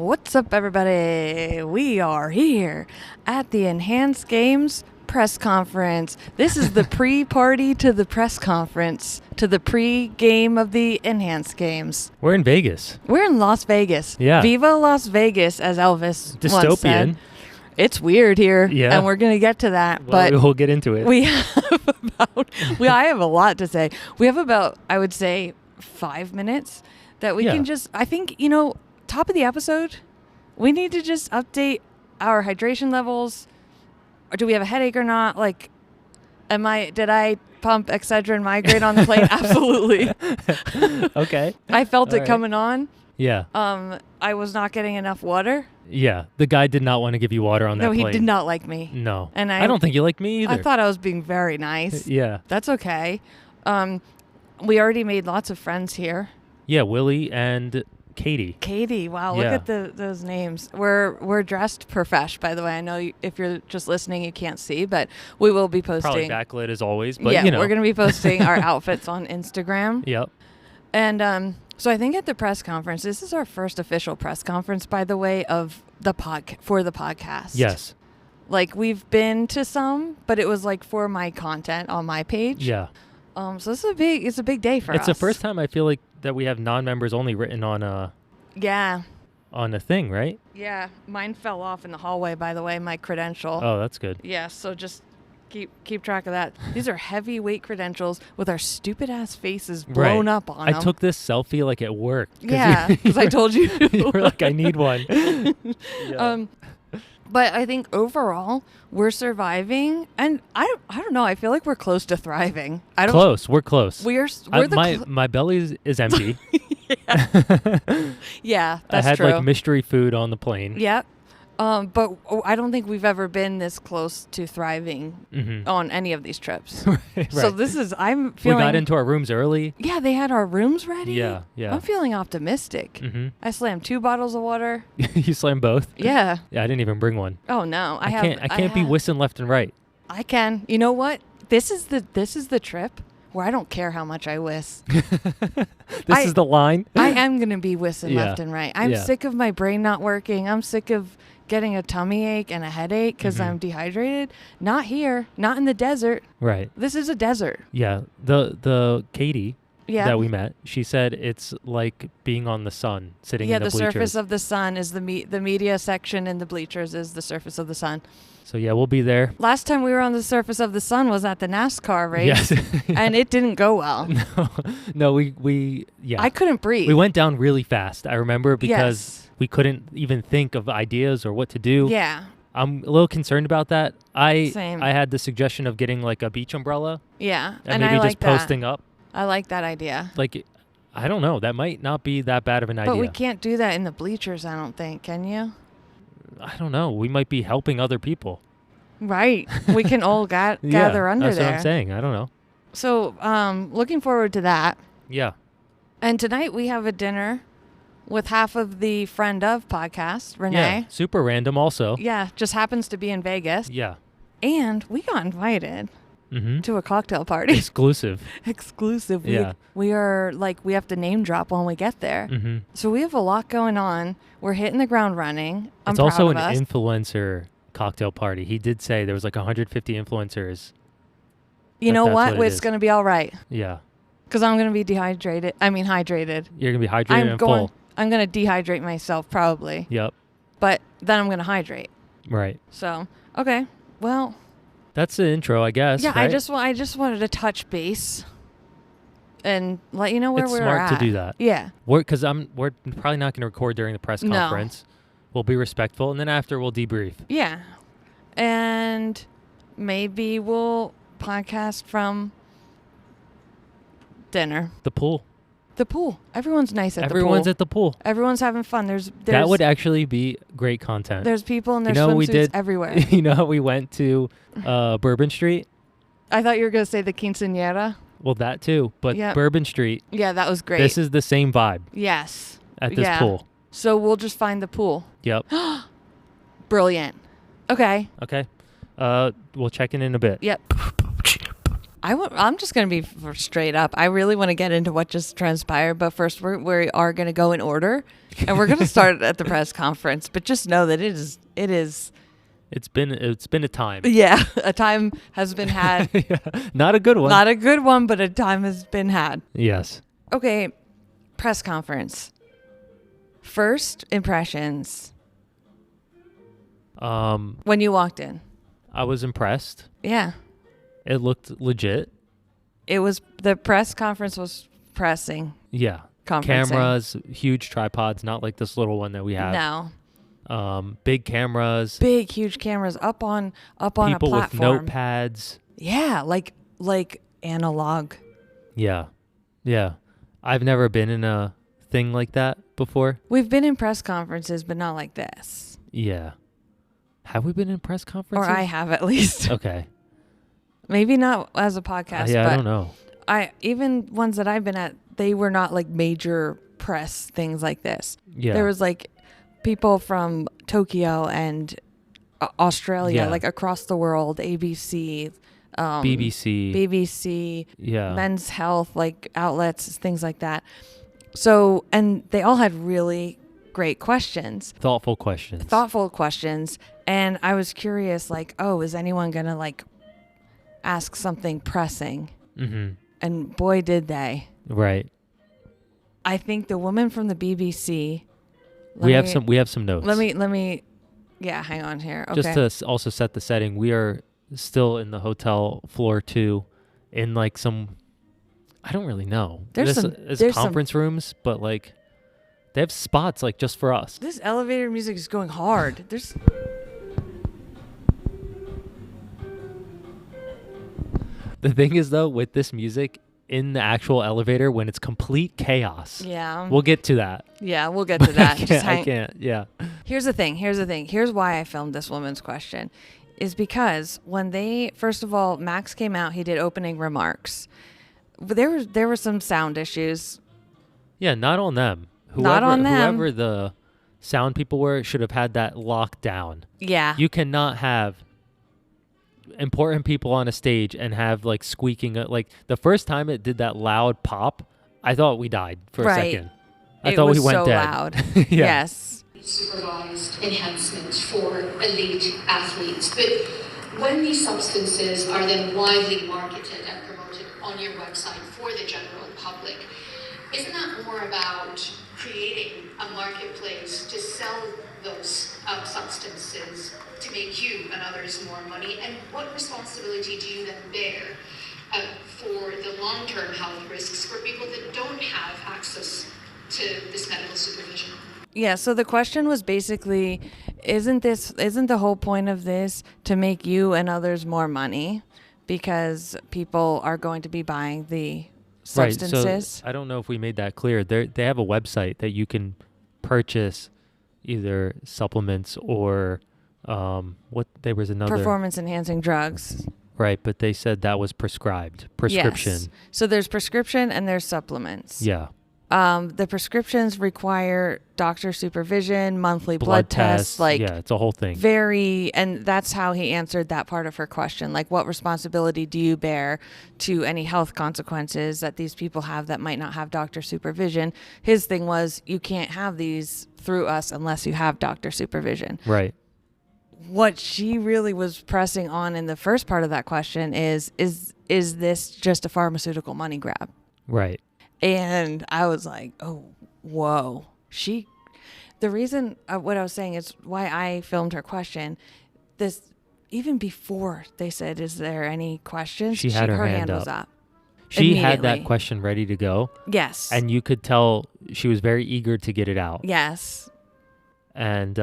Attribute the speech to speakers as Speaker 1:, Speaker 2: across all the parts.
Speaker 1: What's up, everybody? We are here at the Enhanced Games press conference. This is the pre-party to the press conference, to the pre-game of the Enhanced Games.
Speaker 2: We're in Vegas.
Speaker 1: We're in Las Vegas.
Speaker 2: Yeah.
Speaker 1: Viva Las Vegas, as Elvis once said.
Speaker 2: Dystopian.
Speaker 1: It's weird here,
Speaker 2: Yeah.
Speaker 1: and we're going to get to that.
Speaker 2: Well,
Speaker 1: but
Speaker 2: we'll get into it.
Speaker 1: I have a lot to say. We have about, I would say, 5 minutes that we can just, I think, top of the episode, we need to just update our hydration levels. Or do we have a headache or not? Like, did I pump Excedrin Migraine on the plane? Absolutely.
Speaker 2: Okay.
Speaker 1: I felt
Speaker 2: All
Speaker 1: it coming on.
Speaker 2: Yeah.
Speaker 1: I was not getting enough water.
Speaker 2: Yeah. The guy did not want to give you water on that plane.
Speaker 1: No, he did not like me.
Speaker 2: No.
Speaker 1: And
Speaker 2: I don't think you like me either.
Speaker 1: I thought I was being very nice.
Speaker 2: Yeah.
Speaker 1: That's okay. We already made lots of friends here.
Speaker 2: Yeah, Willie and Katie.
Speaker 1: Katie, wow, look
Speaker 2: Yeah.
Speaker 1: at those names. We're dressed profesh, by the way. I know if you're just listening, you can't see, but we will be posting.
Speaker 2: Probably backlit as always, but
Speaker 1: yeah, we're going to be posting our outfits on Instagram.
Speaker 2: Yep.
Speaker 1: And so I think at the press conference, this is our first official press conference, by the way, of for the podcast.
Speaker 2: Yes.
Speaker 1: Like, we've been to some, but it was like for my content on my page.
Speaker 2: Yeah.
Speaker 1: So this is it's a big day for us.
Speaker 2: It's the first time I feel like that we have non-members only written on a thing, right?
Speaker 1: Yeah, mine fell off in the hallway, by the way, my credential.
Speaker 2: Oh, that's good.
Speaker 1: Yeah, so just keep track of that. These are heavyweight credentials with our stupid ass faces blown up on them.
Speaker 2: I took this selfie like at work.
Speaker 1: Yeah, because I told you.
Speaker 2: You were like, I need one. Yeah.
Speaker 1: But I think overall we're surviving, and I don't know. I feel like we're close to thriving.
Speaker 2: We're close.
Speaker 1: My
Speaker 2: belly is empty.
Speaker 1: Yeah, that's
Speaker 2: I had
Speaker 1: true.
Speaker 2: like mystery food on the plane.
Speaker 1: Yeah. But I don't think we've ever been this close to thriving on any of these trips.
Speaker 2: Right.
Speaker 1: So I'm feeling.
Speaker 2: We got into our rooms early.
Speaker 1: Yeah, they had our rooms ready.
Speaker 2: Yeah.
Speaker 1: I'm feeling optimistic.
Speaker 2: Mm-hmm.
Speaker 1: I slammed 2 bottles of water.
Speaker 2: You slammed both?
Speaker 1: Yeah.
Speaker 2: Yeah, I didn't even bring one.
Speaker 1: Oh no,
Speaker 2: I can't be whistling left and right.
Speaker 1: I can. You know what? This is the trip where I don't care how much I whiz.
Speaker 2: This is the line.
Speaker 1: I am gonna be whistling
Speaker 2: Yeah.
Speaker 1: left and right. I'm sick of my brain not working. I'm sick of getting a tummy ache and a headache because I'm dehydrated. Not here. Not in the desert.
Speaker 2: Right.
Speaker 1: This is a desert.
Speaker 2: Yeah. The Katie
Speaker 1: Yeah.
Speaker 2: that we met, she said it's like being on the sun, sitting in the bleachers.
Speaker 1: Yeah, the surface of the sun is the media section, and the bleachers is the surface of the sun.
Speaker 2: So yeah, we'll be there.
Speaker 1: Last time we were on the surface of the sun was at the NASCAR race.
Speaker 2: Yes.
Speaker 1: And it didn't go well.
Speaker 2: No, we
Speaker 1: I couldn't breathe.
Speaker 2: We went down really fast. I remember because
Speaker 1: Yes.
Speaker 2: we couldn't even think of ideas or what to do.
Speaker 1: Yeah.
Speaker 2: I'm a little concerned about that.
Speaker 1: Same.
Speaker 2: I had the suggestion of getting like a beach umbrella.
Speaker 1: Yeah.
Speaker 2: And
Speaker 1: I
Speaker 2: maybe
Speaker 1: like
Speaker 2: just posting up.
Speaker 1: I like that idea.
Speaker 2: Like, I don't know. That might not be that bad of an idea.
Speaker 1: But we can't do that in the bleachers, I don't think. Can you?
Speaker 2: I don't know. We might be helping other people.
Speaker 1: Right. We can all gather under
Speaker 2: that's
Speaker 1: there.
Speaker 2: what I'm saying. I don't know.
Speaker 1: So, looking forward to that.
Speaker 2: Yeah.
Speaker 1: And tonight we have a dinner with half of the Friend of podcast, Renee.
Speaker 2: Yeah. Super random also.
Speaker 1: Yeah, just happens to be in Vegas.
Speaker 2: Yeah.
Speaker 1: And we got invited
Speaker 2: Mm-hmm.
Speaker 1: to a cocktail party.
Speaker 2: Exclusive.
Speaker 1: Exclusive.
Speaker 2: Yeah.
Speaker 1: We are we have to name drop when we get there.
Speaker 2: Mm-hmm.
Speaker 1: So we have a lot going on. We're hitting the ground running. I'm
Speaker 2: It's also an
Speaker 1: proud of us.
Speaker 2: influencer cocktail party. He did say there was like 150 influencers.
Speaker 1: You know
Speaker 2: that's
Speaker 1: what?
Speaker 2: what it
Speaker 1: It's
Speaker 2: is.
Speaker 1: going to be all right.
Speaker 2: Yeah.
Speaker 1: Because I'm going to be hydrated.
Speaker 2: You're going to be hydrated and full.
Speaker 1: I'm going to dehydrate myself probably.
Speaker 2: Yep.
Speaker 1: But then I'm going to hydrate.
Speaker 2: Right.
Speaker 1: So, okay. Well,
Speaker 2: That's the intro, I guess.
Speaker 1: yeah,
Speaker 2: right?
Speaker 1: I just wanted to touch base and let you know where
Speaker 2: It's
Speaker 1: we're
Speaker 2: smart
Speaker 1: at.
Speaker 2: to do that.
Speaker 1: Yeah.
Speaker 2: We're probably not going to record during the press
Speaker 1: No.
Speaker 2: conference. We'll be respectful, and then after we'll debrief.
Speaker 1: Yeah. And maybe we'll podcast from dinner.
Speaker 2: The pool.
Speaker 1: The pool. Everyone's nice at
Speaker 2: Everyone's
Speaker 1: the pool.
Speaker 2: at the pool.
Speaker 1: Everyone's having fun. There's
Speaker 2: That would actually be great content.
Speaker 1: There's people in their
Speaker 2: we
Speaker 1: swimsuits
Speaker 2: did
Speaker 1: everywhere.
Speaker 2: You know how we went to Bourbon Street?
Speaker 1: I thought you were going to say the quinceañera.
Speaker 2: Well, that too. But
Speaker 1: Yep.
Speaker 2: Bourbon Street,
Speaker 1: Yeah, that was great.
Speaker 2: this is the same vibe
Speaker 1: Yes.
Speaker 2: at this
Speaker 1: Yeah.
Speaker 2: pool.
Speaker 1: So we'll just find the pool.
Speaker 2: Yep.
Speaker 1: Brilliant. Okay.
Speaker 2: Okay. We'll check in a bit.
Speaker 1: Yep. I'm just going to be straight up. I really want to get into what just transpired, but first we are going to go in order, and we're going to start at the press conference. But just know that it is.
Speaker 2: It's been a time.
Speaker 1: Yeah, a time has been had.
Speaker 2: Yeah, not a good one.
Speaker 1: Not a good one, but a time has been had.
Speaker 2: Yes.
Speaker 1: Okay, press conference. First impressions. When you walked in.
Speaker 2: I was impressed.
Speaker 1: Yeah.
Speaker 2: It looked legit.
Speaker 1: The press conference was pressing.
Speaker 2: Yeah. Cameras, huge tripods, not like this little one that we have.
Speaker 1: No.
Speaker 2: Big cameras.
Speaker 1: Big, huge cameras up on a platform.
Speaker 2: People with notepads.
Speaker 1: Yeah, like analog.
Speaker 2: Yeah. Yeah. I've never been in a thing like that before.
Speaker 1: We've been in press conferences, but not like this.
Speaker 2: Yeah. Have we been in press conferences?
Speaker 1: Or I have at least.
Speaker 2: Okay.
Speaker 1: Maybe not as a podcast.
Speaker 2: Yeah,
Speaker 1: but
Speaker 2: I don't know.
Speaker 1: Even ones that I've been at, they were not like major press things like this.
Speaker 2: Yeah.
Speaker 1: There was like people from Tokyo and Australia, like across the world, ABC, BBC,
Speaker 2: yeah,
Speaker 1: Men's Health, like outlets, things like that. So, and they all had really great questions.
Speaker 2: Thoughtful questions. And I was curious, like, oh, is anyone going to like ask something pressing? Mm-hmm. And boy, did they. Right. I think the woman from the BBC. We have some notes. Let me. Yeah, hang on here. Okay. Just to also set the setting, we are still in the hotel floor 2 in like some, I don't really know. There's conference rooms, but like they have spots like just for us.
Speaker 1: This elevator music is going hard.
Speaker 2: The thing is though, with this music in the actual elevator, when it's complete chaos.
Speaker 1: Yeah.
Speaker 2: We'll get to that.
Speaker 1: Yeah, we'll get to that.
Speaker 2: I can't. Yeah.
Speaker 1: Here's the thing. Here's why I filmed this woman's question. Is because when first of all, Max came out, he did opening remarks. There were some sound issues.
Speaker 2: Yeah, not on them. Whoever the sound people were should have had that locked down. Yeah. You cannot have important people on a stage and have like squeaking. Like the first time it did that loud pop, I thought we died for a second. I thought we went
Speaker 1: so
Speaker 2: dead.
Speaker 1: Loud. Yeah. Yes.
Speaker 3: Supervised enhancement for elite athletes. But when these substances are then widely marketed and promoted on your website for the general public, isn't that more about creating a marketplace to sell those substances to make you and others more money? And what responsibility do you then bear for the long-term health risks for people that don't have access to this medical supervision?
Speaker 1: Yeah, so the question was basically, isn't the whole point of this to make you and others more money because people are going to be buying the substances?
Speaker 2: Right, so I don't know if we made that clear. They have a website that you can purchase either supplements or there was another
Speaker 1: performance enhancing drugs.
Speaker 2: Right, but they said that was prescription. Yes.
Speaker 1: So there's prescription and there's supplements.
Speaker 2: Yeah.
Speaker 1: The prescriptions require doctor supervision, monthly blood tests.
Speaker 2: Yeah, it's a whole thing.
Speaker 1: And that's how he answered that part of her question. Like, what responsibility do you bear to any health consequences that these people have that might not have doctor supervision? His thing was, you can't have these through us unless you have doctor supervision.
Speaker 2: Right.
Speaker 1: What she really was pressing on in the first part of that question is this just a pharmaceutical money grab?
Speaker 2: Right.
Speaker 1: And I was like, oh, whoa. The reason what I was saying is why I filmed her question. This, even before they said, is there any questions?
Speaker 2: She had her hand
Speaker 1: was up.
Speaker 2: She had that question ready to go.
Speaker 1: Yes.
Speaker 2: And you could tell she was very eager to get it out.
Speaker 1: Yes.
Speaker 2: And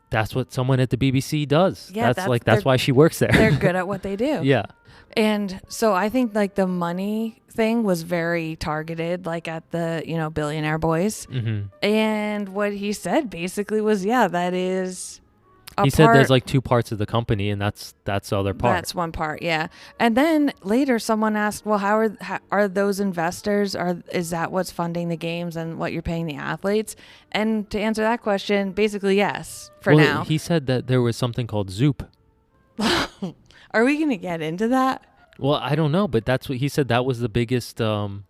Speaker 2: that's what someone at the BBC does.
Speaker 1: Yeah,
Speaker 2: that's why she works there.
Speaker 1: They're good at what they do.
Speaker 2: Yeah.
Speaker 1: And so I think like the money thing was very targeted, like at the, billionaire boys. Mm-hmm. And what he said basically was, that is
Speaker 2: he said there's like 2 parts of the company, and that's the other part.
Speaker 1: That's one part, yeah. And then later someone asked, well, how are those investors? Is that what's funding the games and what you're paying the athletes? And to answer that question, basically yes, for now.
Speaker 2: He said that there was something called Zoop.
Speaker 1: Are we going to get into that?
Speaker 2: Well, I don't know, but that's what he said. That was the biggest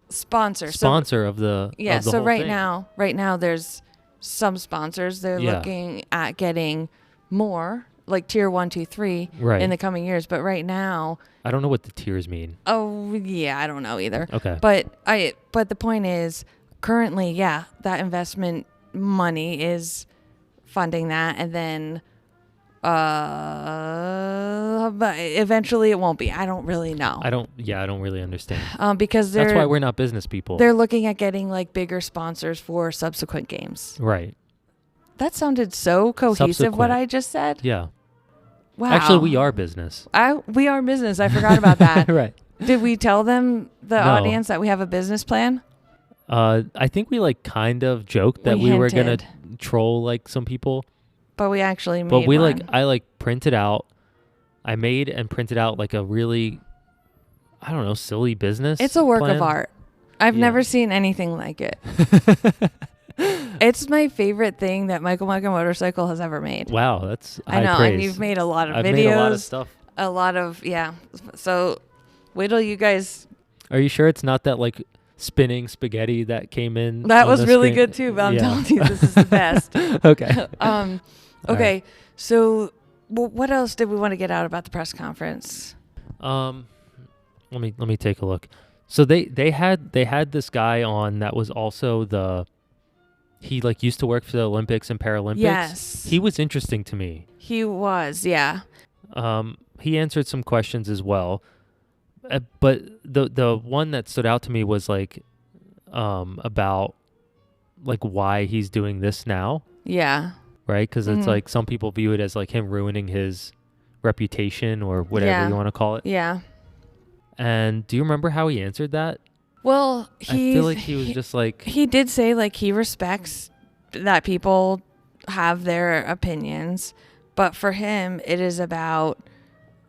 Speaker 2: sponsor of the of the
Speaker 1: so
Speaker 2: whole
Speaker 1: right
Speaker 2: thing.
Speaker 1: now there's some sponsors. They're looking at getting more, like tier 1, 2, 3 in the coming years. But right now,
Speaker 2: I don't know what the tiers mean.
Speaker 1: Oh yeah, I don't know either.
Speaker 2: Okay.
Speaker 1: But the point is, currently, that investment money is funding that, and then but eventually it won't be. I don't really know.
Speaker 2: I don't really understand.
Speaker 1: Because
Speaker 2: that's why we're not business people.
Speaker 1: They're looking at getting like bigger sponsors for subsequent games.
Speaker 2: Right.
Speaker 1: That sounded so cohesive. What I just said.
Speaker 2: Yeah.
Speaker 1: Wow.
Speaker 2: Actually, we are business.
Speaker 1: We are business. I forgot about that.
Speaker 2: Right.
Speaker 1: Did we tell them, the audience, that we have a business plan?
Speaker 2: I think we like kind of joked that we were gonna troll like some people.
Speaker 1: But we actually made
Speaker 2: But we
Speaker 1: one.
Speaker 2: I made and printed out like a really, I don't know, silly business.
Speaker 1: It's a work
Speaker 2: plan.
Speaker 1: of art. I've never seen anything like it. It's my favorite thing that Michael Motorcycle has ever made.
Speaker 2: Wow, that's
Speaker 1: I know,
Speaker 2: praise.
Speaker 1: and you've made a lot of
Speaker 2: I've
Speaker 1: videos.
Speaker 2: made a lot of stuff.
Speaker 1: A lot of, So wait till you guys...
Speaker 2: Are you sure it's not that like spinning spaghetti that came in?
Speaker 1: That was really
Speaker 2: screen?
Speaker 1: good too, but I'm telling you, this is the best.
Speaker 2: Okay.
Speaker 1: Okay,
Speaker 2: right.
Speaker 1: So what else did we want to get out about the press conference?
Speaker 2: Let me take a look. So they had this guy on that was also he like used to work for the Olympics and Paralympics.
Speaker 1: Yes.
Speaker 2: He was interesting to me.
Speaker 1: He was, yeah.
Speaker 2: He answered some questions as well. But the one that stood out to me was like about like why he's doing this now.
Speaker 1: Yeah.
Speaker 2: Right? Because it's like some people view it as like him ruining his reputation or whatever you want to call it.
Speaker 1: Yeah.
Speaker 2: And do you remember how he answered that?
Speaker 1: Well,
Speaker 2: I feel like he was just like...
Speaker 1: He did say like he respects that people have their opinions, but for him, it is about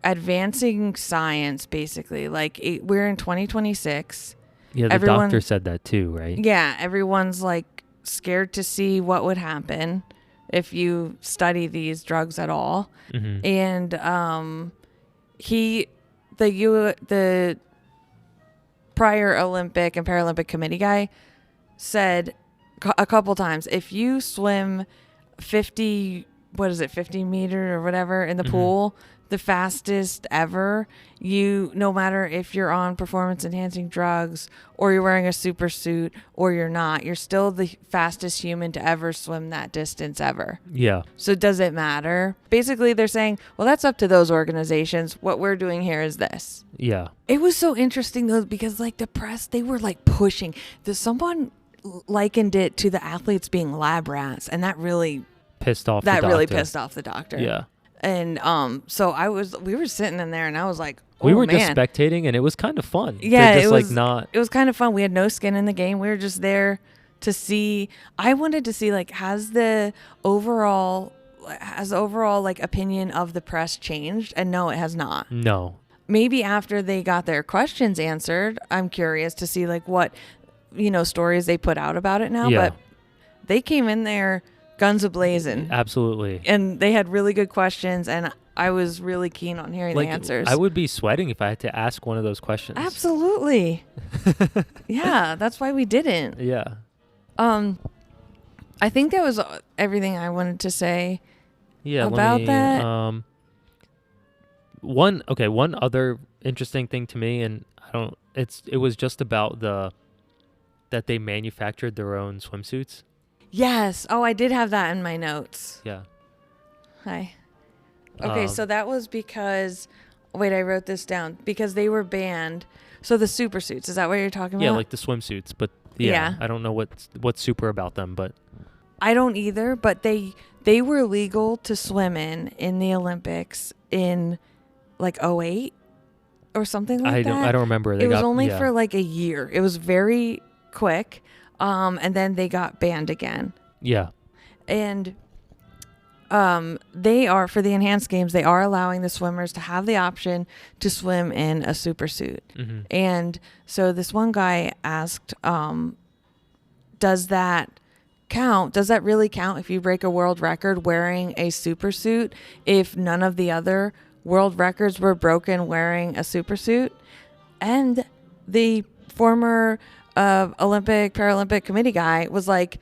Speaker 1: advancing science, basically. Like we're in 2026.
Speaker 2: Yeah, the doctor said that too, right?
Speaker 1: Yeah, everyone's like scared to see what would happen if you study these drugs at all. Mm-hmm. And the prior Olympic and Paralympic committee guy said a couple times, if you swim 50 meter or whatever in the pool, the fastest ever, no matter if you're on performance enhancing drugs or you're wearing a super suit or you're not, you're still the fastest human to ever swim that distance ever.
Speaker 2: Yeah.
Speaker 1: So does it matter? Basically, they're saying, well, that's up to those organizations. What we're doing here is this.
Speaker 2: Yeah.
Speaker 1: It was so interesting though, because like the press, they were like pushing. Someone likened it to the athletes being lab rats, and that really
Speaker 2: pissed off
Speaker 1: the doctor.
Speaker 2: Yeah.
Speaker 1: And so we were sitting in there, and I was like,
Speaker 2: we were just spectating, and it was kind of fun.
Speaker 1: Yeah,
Speaker 2: it was
Speaker 1: kind of fun. We had no skin in the game. We were just there to see. I wanted to see like has the overall like opinion of the press changed? And no, it has not.
Speaker 2: No.
Speaker 1: Maybe after they got their questions answered, I'm curious to see like what stories they put out about it now.
Speaker 2: Yeah.
Speaker 1: But they came in there guns a-blazing.
Speaker 2: Absolutely.
Speaker 1: And they had really good questions, and I was really keen on hearing the answers.
Speaker 2: I would be sweating if I had to ask one of those questions.
Speaker 1: Absolutely. Yeah, that's why we didn't.
Speaker 2: Yeah.
Speaker 1: I think that was everything I wanted to say
Speaker 2: about
Speaker 1: that.
Speaker 2: One other interesting thing to me, and it was just about that they manufactured their own swimsuits.
Speaker 1: Yes. Oh, I did have that in my notes.
Speaker 2: Yeah.
Speaker 1: Hi. Okay, so that was because... Wait, I wrote this down. Because they were banned. So the super suits, is that what you're talking about?
Speaker 2: Yeah, like the swimsuits. But yeah, I don't know what's super about them, but...
Speaker 1: I don't either, but they were legal to swim in the Olympics in like 2008 or something like that.
Speaker 2: I don't remember.
Speaker 1: It was only for like a year. It was very quick. And then they got banned again.
Speaker 2: Yeah.
Speaker 1: And they are, for the enhanced games, they are allowing the swimmers to have the option to swim in a super suit. Mm-hmm. And so this one guy asked, does that count? Does that really count if you break a world record wearing a super suit if none of the other world records were broken wearing a supersuit. And the former Olympic, Paralympic committee guy was like,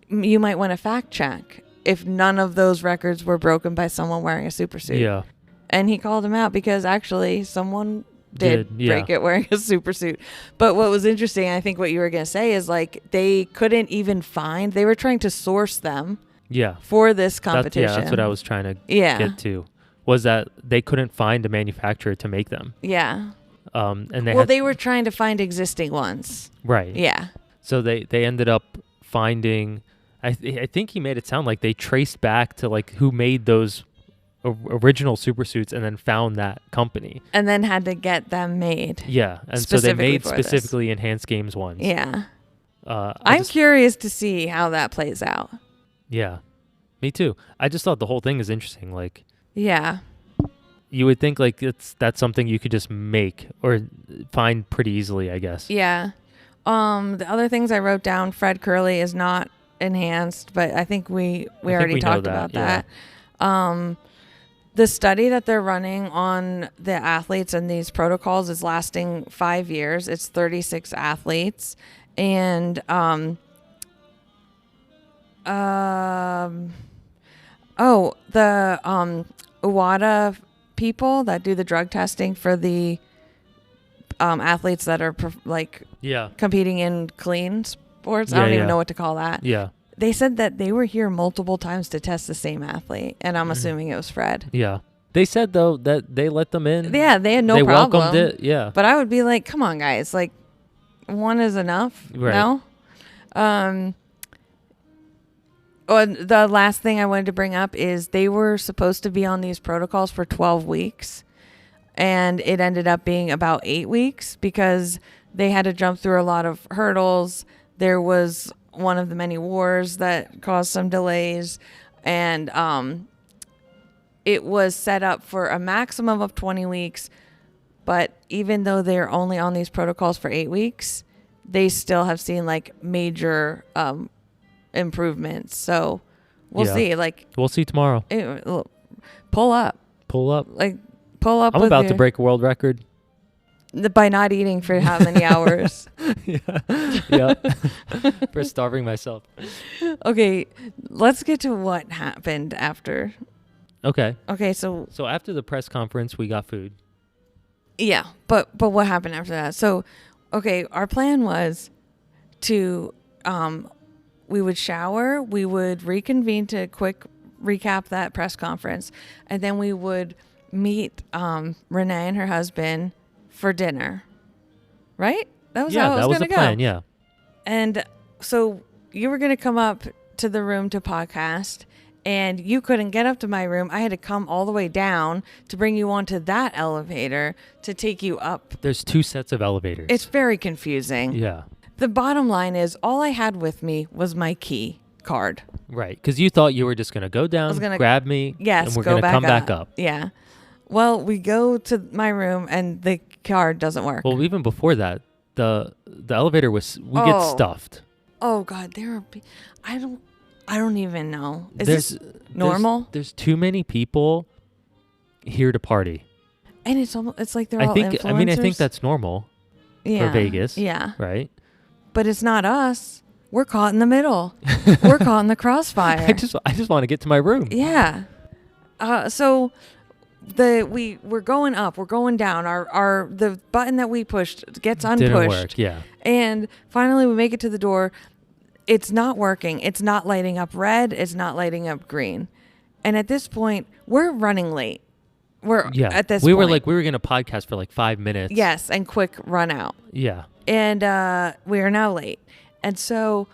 Speaker 1: you might want to fact check if none of those records were broken by someone wearing a supersuit.
Speaker 2: Yeah.
Speaker 1: And he called him out because actually someone did
Speaker 2: yeah.
Speaker 1: break it wearing a supersuit. But what was interesting, I think what you were going to say is like they couldn't even find, they were trying to source them for this competition.
Speaker 2: That's what I was trying to get to, was that they couldn't find a manufacturer to make them.
Speaker 1: Yeah.
Speaker 2: And
Speaker 1: they were trying to find existing ones.
Speaker 2: Right.
Speaker 1: Yeah.
Speaker 2: So they ended up finding, I think he made it sound like they traced back to like who made those original supersuits and then found that company. And
Speaker 1: then had to get them made.
Speaker 2: Yeah. And so they made specifically Enhanced Games ones.
Speaker 1: Yeah. I'm curious to see how that plays out.
Speaker 2: Yeah. Me too. I just thought the whole thing is interesting. Like,
Speaker 1: yeah.
Speaker 2: You would think like that's something you could just make or find pretty easily, I guess.
Speaker 1: Yeah. The other things I wrote down, Fred Curley is not enhanced, but I think we already talked about that. The study that they're running on the athletes and these protocols is lasting 5 years. It's 36 athletes. And the UWADA people that do the drug testing for the athletes that are competing in clean sports. I don't even know what to call that.
Speaker 2: Yeah.
Speaker 1: They said that they were here multiple times to test the same athlete, and I'm assuming it was Fred.
Speaker 2: Yeah. They said, though, that they let them in.
Speaker 1: Yeah, they had no problem.
Speaker 2: They welcomed it, yeah.
Speaker 1: But I would be like, come on, guys. Like, one is enough,
Speaker 2: right.
Speaker 1: No? The last thing I wanted to bring up is they were supposed to be on these protocols for 12 weeks, and it ended up being about 8 weeks because they had to jump through a lot of hurdles. There was one of the many wars that caused some delays, and it was set up for a maximum of 20 weeks, but even though they're only on these protocols for 8 weeks, they still have seen like major improvements. So we'll see. Like,
Speaker 2: we'll see tomorrow.
Speaker 1: Pull up. Like, pull up.
Speaker 2: I'm about to break a world record.
Speaker 1: By not eating for how many hours?
Speaker 2: Yeah. For starving myself.
Speaker 1: Okay, let's get to what happened after.
Speaker 2: Okay.
Speaker 1: So
Speaker 2: after the press conference, we got food.
Speaker 1: Yeah, but what happened after that? So, okay, our plan was to we would shower, we would reconvene to quick recap that press conference, and then we would meet Renee and her husband for dinner, right? That was how it was going to go.
Speaker 2: Plan, yeah.
Speaker 1: And so you were going to come up to the room to podcast, and you couldn't get up to my room. I had to come all the way down to bring you onto that elevator to take you up.
Speaker 2: There's 2 sets of elevators.
Speaker 1: It's very confusing.
Speaker 2: Yeah.
Speaker 1: The bottom line is all I had with me was my key card.
Speaker 2: Right, because you thought you were just going to go down, grab me, and we're going to come back up.
Speaker 1: Yeah. Well, we go to my room and the card doesn't work.
Speaker 2: Well, even before that, the elevator we get stuffed.
Speaker 1: Oh God, I don't even know. Is this normal?
Speaker 2: There's too many people here to party.
Speaker 1: And it's like they're all influencers.
Speaker 2: I think that's normal for Vegas. Yeah. Right?
Speaker 1: But it's not us. We're caught in the middle. We're caught in the crossfire.
Speaker 2: I just want to get to my room.
Speaker 1: Yeah. So we're going up, we're going down. The button that we pushed gets unpushed.
Speaker 2: Didn't work, yeah.
Speaker 1: And finally we make it to the door. It's not working. It's not lighting up red. It's not lighting up green. And at this point, we're running late. We were going to
Speaker 2: podcast for like 5 minutes.
Speaker 1: Yes, and quick run out.
Speaker 2: Yeah.
Speaker 1: And we are now late. And so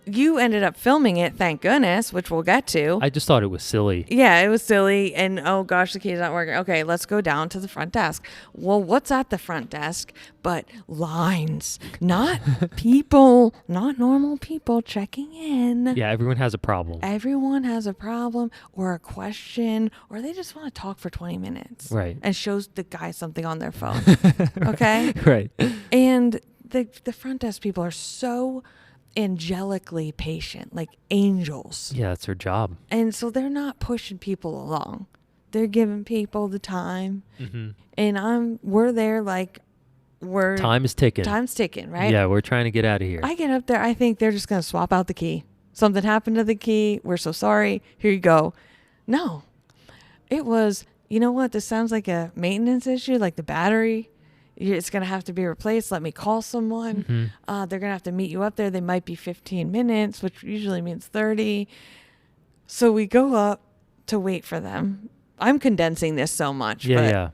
Speaker 1: you ended up filming it, thank goodness, which we'll get to.
Speaker 2: I just thought it was silly.
Speaker 1: Yeah, it was silly. And, oh, gosh, the key's not working. Okay, let's go down to the front desk. Well, what's at the front desk but lines? Not people, not normal people checking in.
Speaker 2: Yeah, everyone has a problem.
Speaker 1: Everyone has a problem or a question, or they just want to talk for 20 minutes.
Speaker 2: Right.
Speaker 1: And shows the guy something on their phone. Okay?
Speaker 2: Right.
Speaker 1: And the front desk people are so angelically patient, like angels.
Speaker 2: Yeah, that's their job.
Speaker 1: And so they're not pushing people along. they're giving people the time. And we're there like
Speaker 2: time is ticking.
Speaker 1: Time's ticking, right?
Speaker 2: Yeah, we're trying to get out of here.
Speaker 1: I get up there. I think they're just going to swap out the key. Something happened to the key. We're so sorry. Here you go. No, it was, you know what? This sounds like a maintenance issue, like the battery. It's going to have to be replaced. Let me call someone. They're going to have to meet you up there. They might be 15 minutes, which usually means 30. So we go up to wait for them. I'm condensing this so much. Yeah.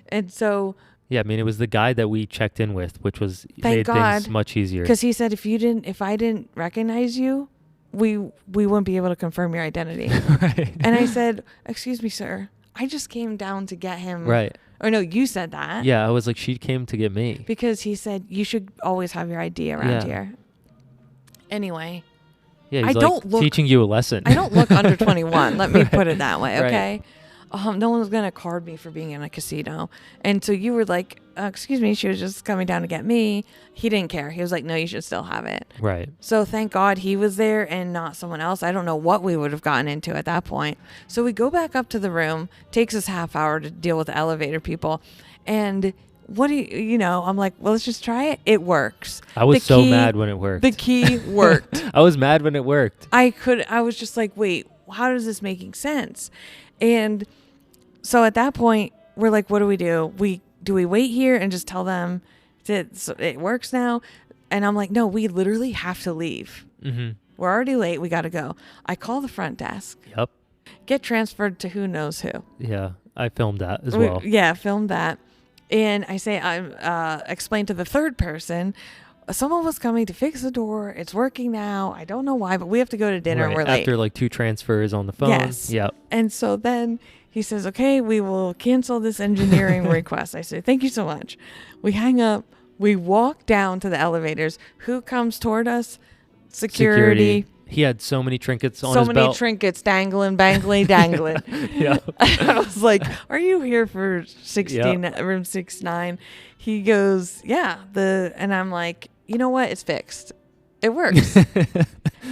Speaker 1: And so...
Speaker 2: Yeah, I mean, it was the guy that we checked in with, which was
Speaker 1: made
Speaker 2: things much easier.
Speaker 1: Because he said, if I didn't recognize you, we wouldn't be able to confirm your identity.
Speaker 2: Right.
Speaker 1: And I said, excuse me, sir, I just came down to get him.
Speaker 2: Right.
Speaker 1: Or no, you said that.
Speaker 2: Yeah, I was like, she came to get me.
Speaker 1: Because he said, you should always have your ID around here. Anyway.
Speaker 2: Yeah, he's teaching you a lesson.
Speaker 1: I don't look under 21. Let me put it that way, okay? Right. No one's going to card me for being in a casino. And so you were like, excuse me, she was just coming down to get me. He didn't care. He was like, no, you should still have it.
Speaker 2: Right.
Speaker 1: So thank God he was there and not someone else. I don't know what we would have gotten into at that point. So we go back up to the room. Takes us half hour to deal with the elevator people. And what do you know, I'm like, well, let's just try it. It works.
Speaker 2: I was so mad when it worked.
Speaker 1: The key worked.
Speaker 2: I was mad when it worked.
Speaker 1: I was just like, wait, how does this making sense? And so at that point, we're like, what do? Do we wait here and just tell them that it works now? And I'm like, no, we literally have to leave. We're already late. We got to go. I call the front desk.
Speaker 2: Yep.
Speaker 1: Get transferred to who knows who.
Speaker 2: Yeah, I filmed that as well.
Speaker 1: Yeah, filmed that. And I say, I explained to the third person, someone was coming to fix the door. It's working now. I don't know why, but we have to go to dinner.
Speaker 2: Right.
Speaker 1: We're late.
Speaker 2: After like 2 transfers on the phone.
Speaker 1: Yes.
Speaker 2: Yep.
Speaker 1: And so then he says, okay, we will cancel this engineering request. I say, thank you so much. We hang up. We walk down to the elevators. Who comes toward us? Security.
Speaker 2: He had so many trinkets on his belt.
Speaker 1: So many trinkets dangling, bangly, dangling.
Speaker 2: Yeah.
Speaker 1: I was like, are you here for 16, room 69? He goes, yeah. And I'm like, you know what? It's fixed. It works.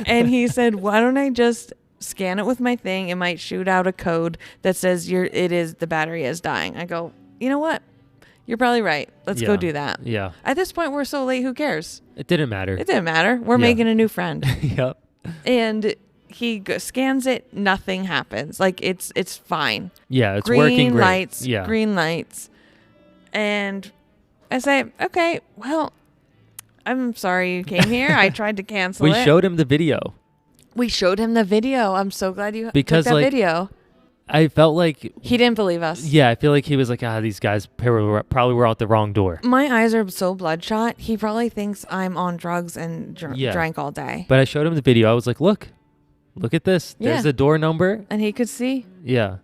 Speaker 1: And he said, why don't I just scan it with my thing? It might shoot out a code that says the battery is dying. I go, you know what? You're probably right. Let's go do that.
Speaker 2: Yeah.
Speaker 1: At this point, we're so late. Who cares?
Speaker 2: It didn't matter.
Speaker 1: We're making a new friend.
Speaker 2: Yep.
Speaker 1: And he scans it. Nothing happens. Like it's fine.
Speaker 2: Yeah, it's working great.
Speaker 1: Lights, green lights. And I say, okay, well, I'm sorry you came here. I tried to cancel it.
Speaker 2: We showed him the video.
Speaker 1: I'm so glad you took that video.
Speaker 2: I felt like
Speaker 1: he didn't believe us.
Speaker 2: Yeah, I feel like he was like, these guys probably were out the wrong door.
Speaker 1: My eyes are so bloodshot. He probably thinks I'm on drugs and drank all day.
Speaker 2: But I showed him the video. I was like, look at this. There's the door number.
Speaker 1: And he could see.
Speaker 2: Yeah.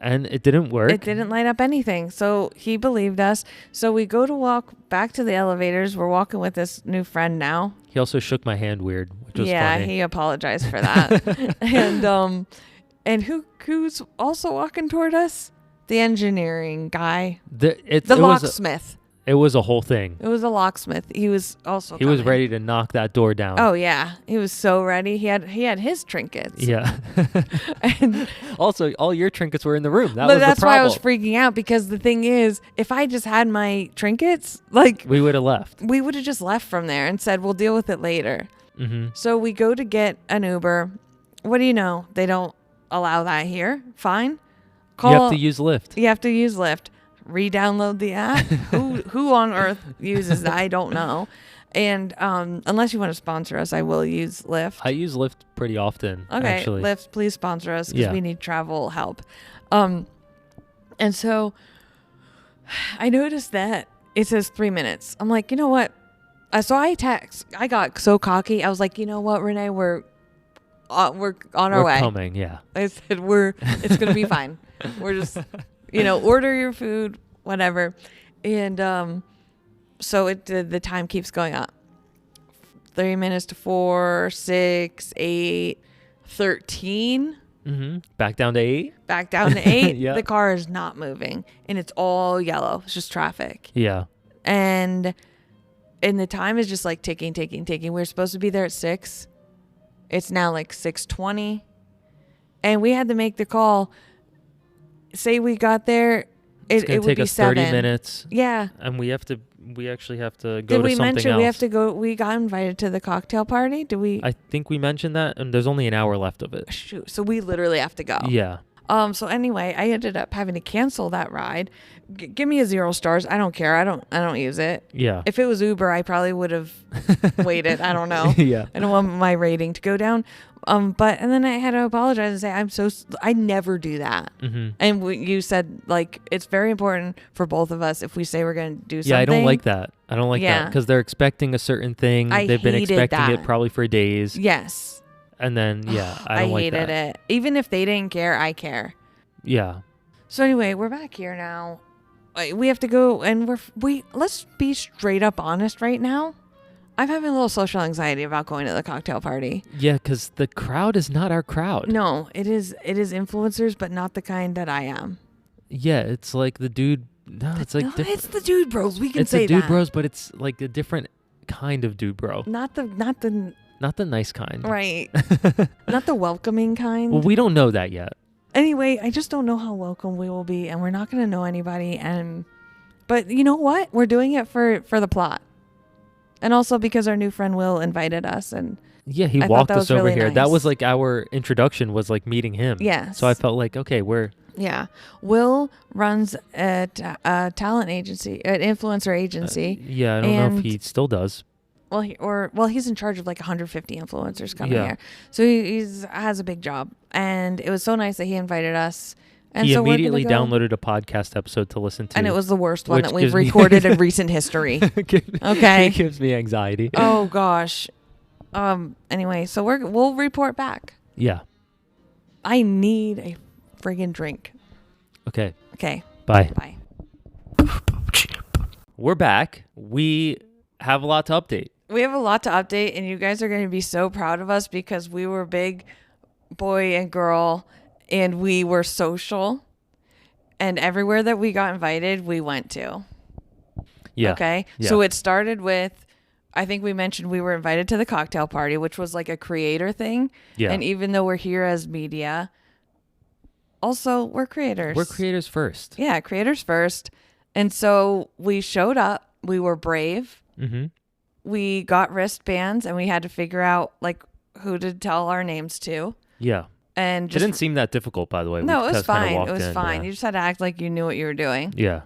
Speaker 2: And it didn't work.
Speaker 1: It didn't light up anything. So he believed us. So we go to walk back to the elevators. We're walking with this new friend now.
Speaker 2: He also shook my hand weird, which was funny.
Speaker 1: Yeah, he apologized for that. And who's also walking toward us? The engineering guy. The locksmith.
Speaker 2: It was a whole thing.
Speaker 1: It was a locksmith. He was also
Speaker 2: He was ready to knock that door down.
Speaker 1: Oh, yeah. He was so ready. He had his trinkets.
Speaker 2: Yeah. And also, all your trinkets were in the room.
Speaker 1: That's why I was freaking out, because the thing is, if I just had my trinkets,
Speaker 2: we would have left.
Speaker 1: We would have just left from there and said, we'll deal with it later.
Speaker 2: Mm-hmm.
Speaker 1: So we go to get an Uber. What do you know? They don't allow that here. Fine.
Speaker 2: You have to use Lyft.
Speaker 1: Re-download the app. Who on earth uses that? I don't know. And unless you want to sponsor us, I will use Lyft.
Speaker 2: I use Lyft pretty often.
Speaker 1: Okay,
Speaker 2: actually.
Speaker 1: Lyft, please sponsor us, because we need travel help. And so I noticed that it says 3 minutes. I'm like, you know what? So I got so cocky. I was like, you know what, Renee, we're on our way.
Speaker 2: We're coming, yeah.
Speaker 1: I said, it's going to be fine. We're just, order your food, whatever. And so the time keeps going up. 3 minutes to 4, 6, 8, 13.
Speaker 2: Mm-hmm. Back down to 8.
Speaker 1: Yep. The car is not moving, and it's all yellow. It's just traffic.
Speaker 2: Yeah.
Speaker 1: And the time is just like ticking. We were supposed to be there at 6. It's now like 6:20. And we had to make the call say we got there,
Speaker 2: it's going
Speaker 1: it
Speaker 2: to
Speaker 1: would
Speaker 2: take
Speaker 1: be
Speaker 2: us 30
Speaker 1: 7.
Speaker 2: minutes.
Speaker 1: Yeah.
Speaker 2: And we actually have to go
Speaker 1: Did
Speaker 2: to
Speaker 1: we
Speaker 2: something
Speaker 1: mention
Speaker 2: else.
Speaker 1: we have to go? We got invited to the cocktail party. Did we?
Speaker 2: I think we mentioned that, and there's only an hour left of it.
Speaker 1: Shoot. So we literally have to go.
Speaker 2: Yeah.
Speaker 1: So anyway, I ended up having to cancel that ride. Give me a 0 stars. I don't care. I don't use it.
Speaker 2: Yeah.
Speaker 1: If it was Uber, I probably would have waited. I don't know.
Speaker 2: Yeah.
Speaker 1: I don't want my rating to go down. And then I had to apologize and say, I never do that.
Speaker 2: Mm-hmm.
Speaker 1: And you said, like, it's very important for both of us if we say we're going to do something.
Speaker 2: Yeah, I don't like that. I don't like that because they're expecting a certain thing. They've been expecting it probably for days.
Speaker 1: Yes.
Speaker 2: And then, yeah, I don't like that. I
Speaker 1: hated it. Even if they didn't care, I care.
Speaker 2: Yeah.
Speaker 1: So anyway, we're back here now. We have to go, and let's be straight up honest right now. I'm having a little social anxiety about going to the cocktail party.
Speaker 2: Yeah, because the crowd is not our crowd.
Speaker 1: No, it is influencers, but not the kind that I am.
Speaker 2: Yeah, it's like the dude. No, it's like different.
Speaker 1: It's the dude bros. We can say that.
Speaker 2: It's the dude bros, but it's like a different kind of dude bro.
Speaker 1: Not the
Speaker 2: nice kind.
Speaker 1: Right. Not the welcoming kind.
Speaker 2: Well, we don't know that yet.
Speaker 1: Anyway, I just don't know how welcome we will be, and we're not going to know anybody. But you know what? We're doing it for the plot, and also because our new friend Will invited us, and
Speaker 2: yeah, he walked us over here. Nice. That was like our introduction, was like meeting him.
Speaker 1: Yes.
Speaker 2: So I felt like, okay, we're.
Speaker 1: Yeah. Will runs a talent agency, an influencer agency.
Speaker 2: Yeah, I don't know if he still does.
Speaker 1: Well, he's in charge of like 150 influencers coming here. So he has a big job. And it was so nice that he invited us. And
Speaker 2: he
Speaker 1: so
Speaker 2: immediately downloaded a podcast episode to listen to.
Speaker 1: And it was the worst one that we've recorded in recent history. Okay.
Speaker 2: It gives me anxiety.
Speaker 1: Oh, gosh. Anyway, so we'll report back.
Speaker 2: Yeah.
Speaker 1: I need a friggin' drink.
Speaker 2: Okay.
Speaker 1: Okay.
Speaker 2: Bye.
Speaker 1: Bye.
Speaker 2: We're back. We have a lot to update.
Speaker 1: We have a lot to update, and you guys are going to be so proud of us because we were big boy and girl, and we were social, and everywhere that we got invited, we went to.
Speaker 2: Yeah.
Speaker 1: Okay?
Speaker 2: Yeah.
Speaker 1: So it started with, I think we mentioned we were invited to the cocktail party, which was like a creator thing.
Speaker 2: Yeah.
Speaker 1: And even though we're here as media, also we're creators.
Speaker 2: We're creators first.
Speaker 1: Yeah, creators first. And so we showed up. We were brave.
Speaker 2: Mm-hmm.
Speaker 1: We got wristbands, and we had to figure out like who to tell our names to.
Speaker 2: Yeah.
Speaker 1: And
Speaker 2: it didn't seem that difficult, by the way.
Speaker 1: No, it was fine. It was fine.
Speaker 2: Yeah.
Speaker 1: You just had to act like you knew what you were doing.
Speaker 2: Yeah.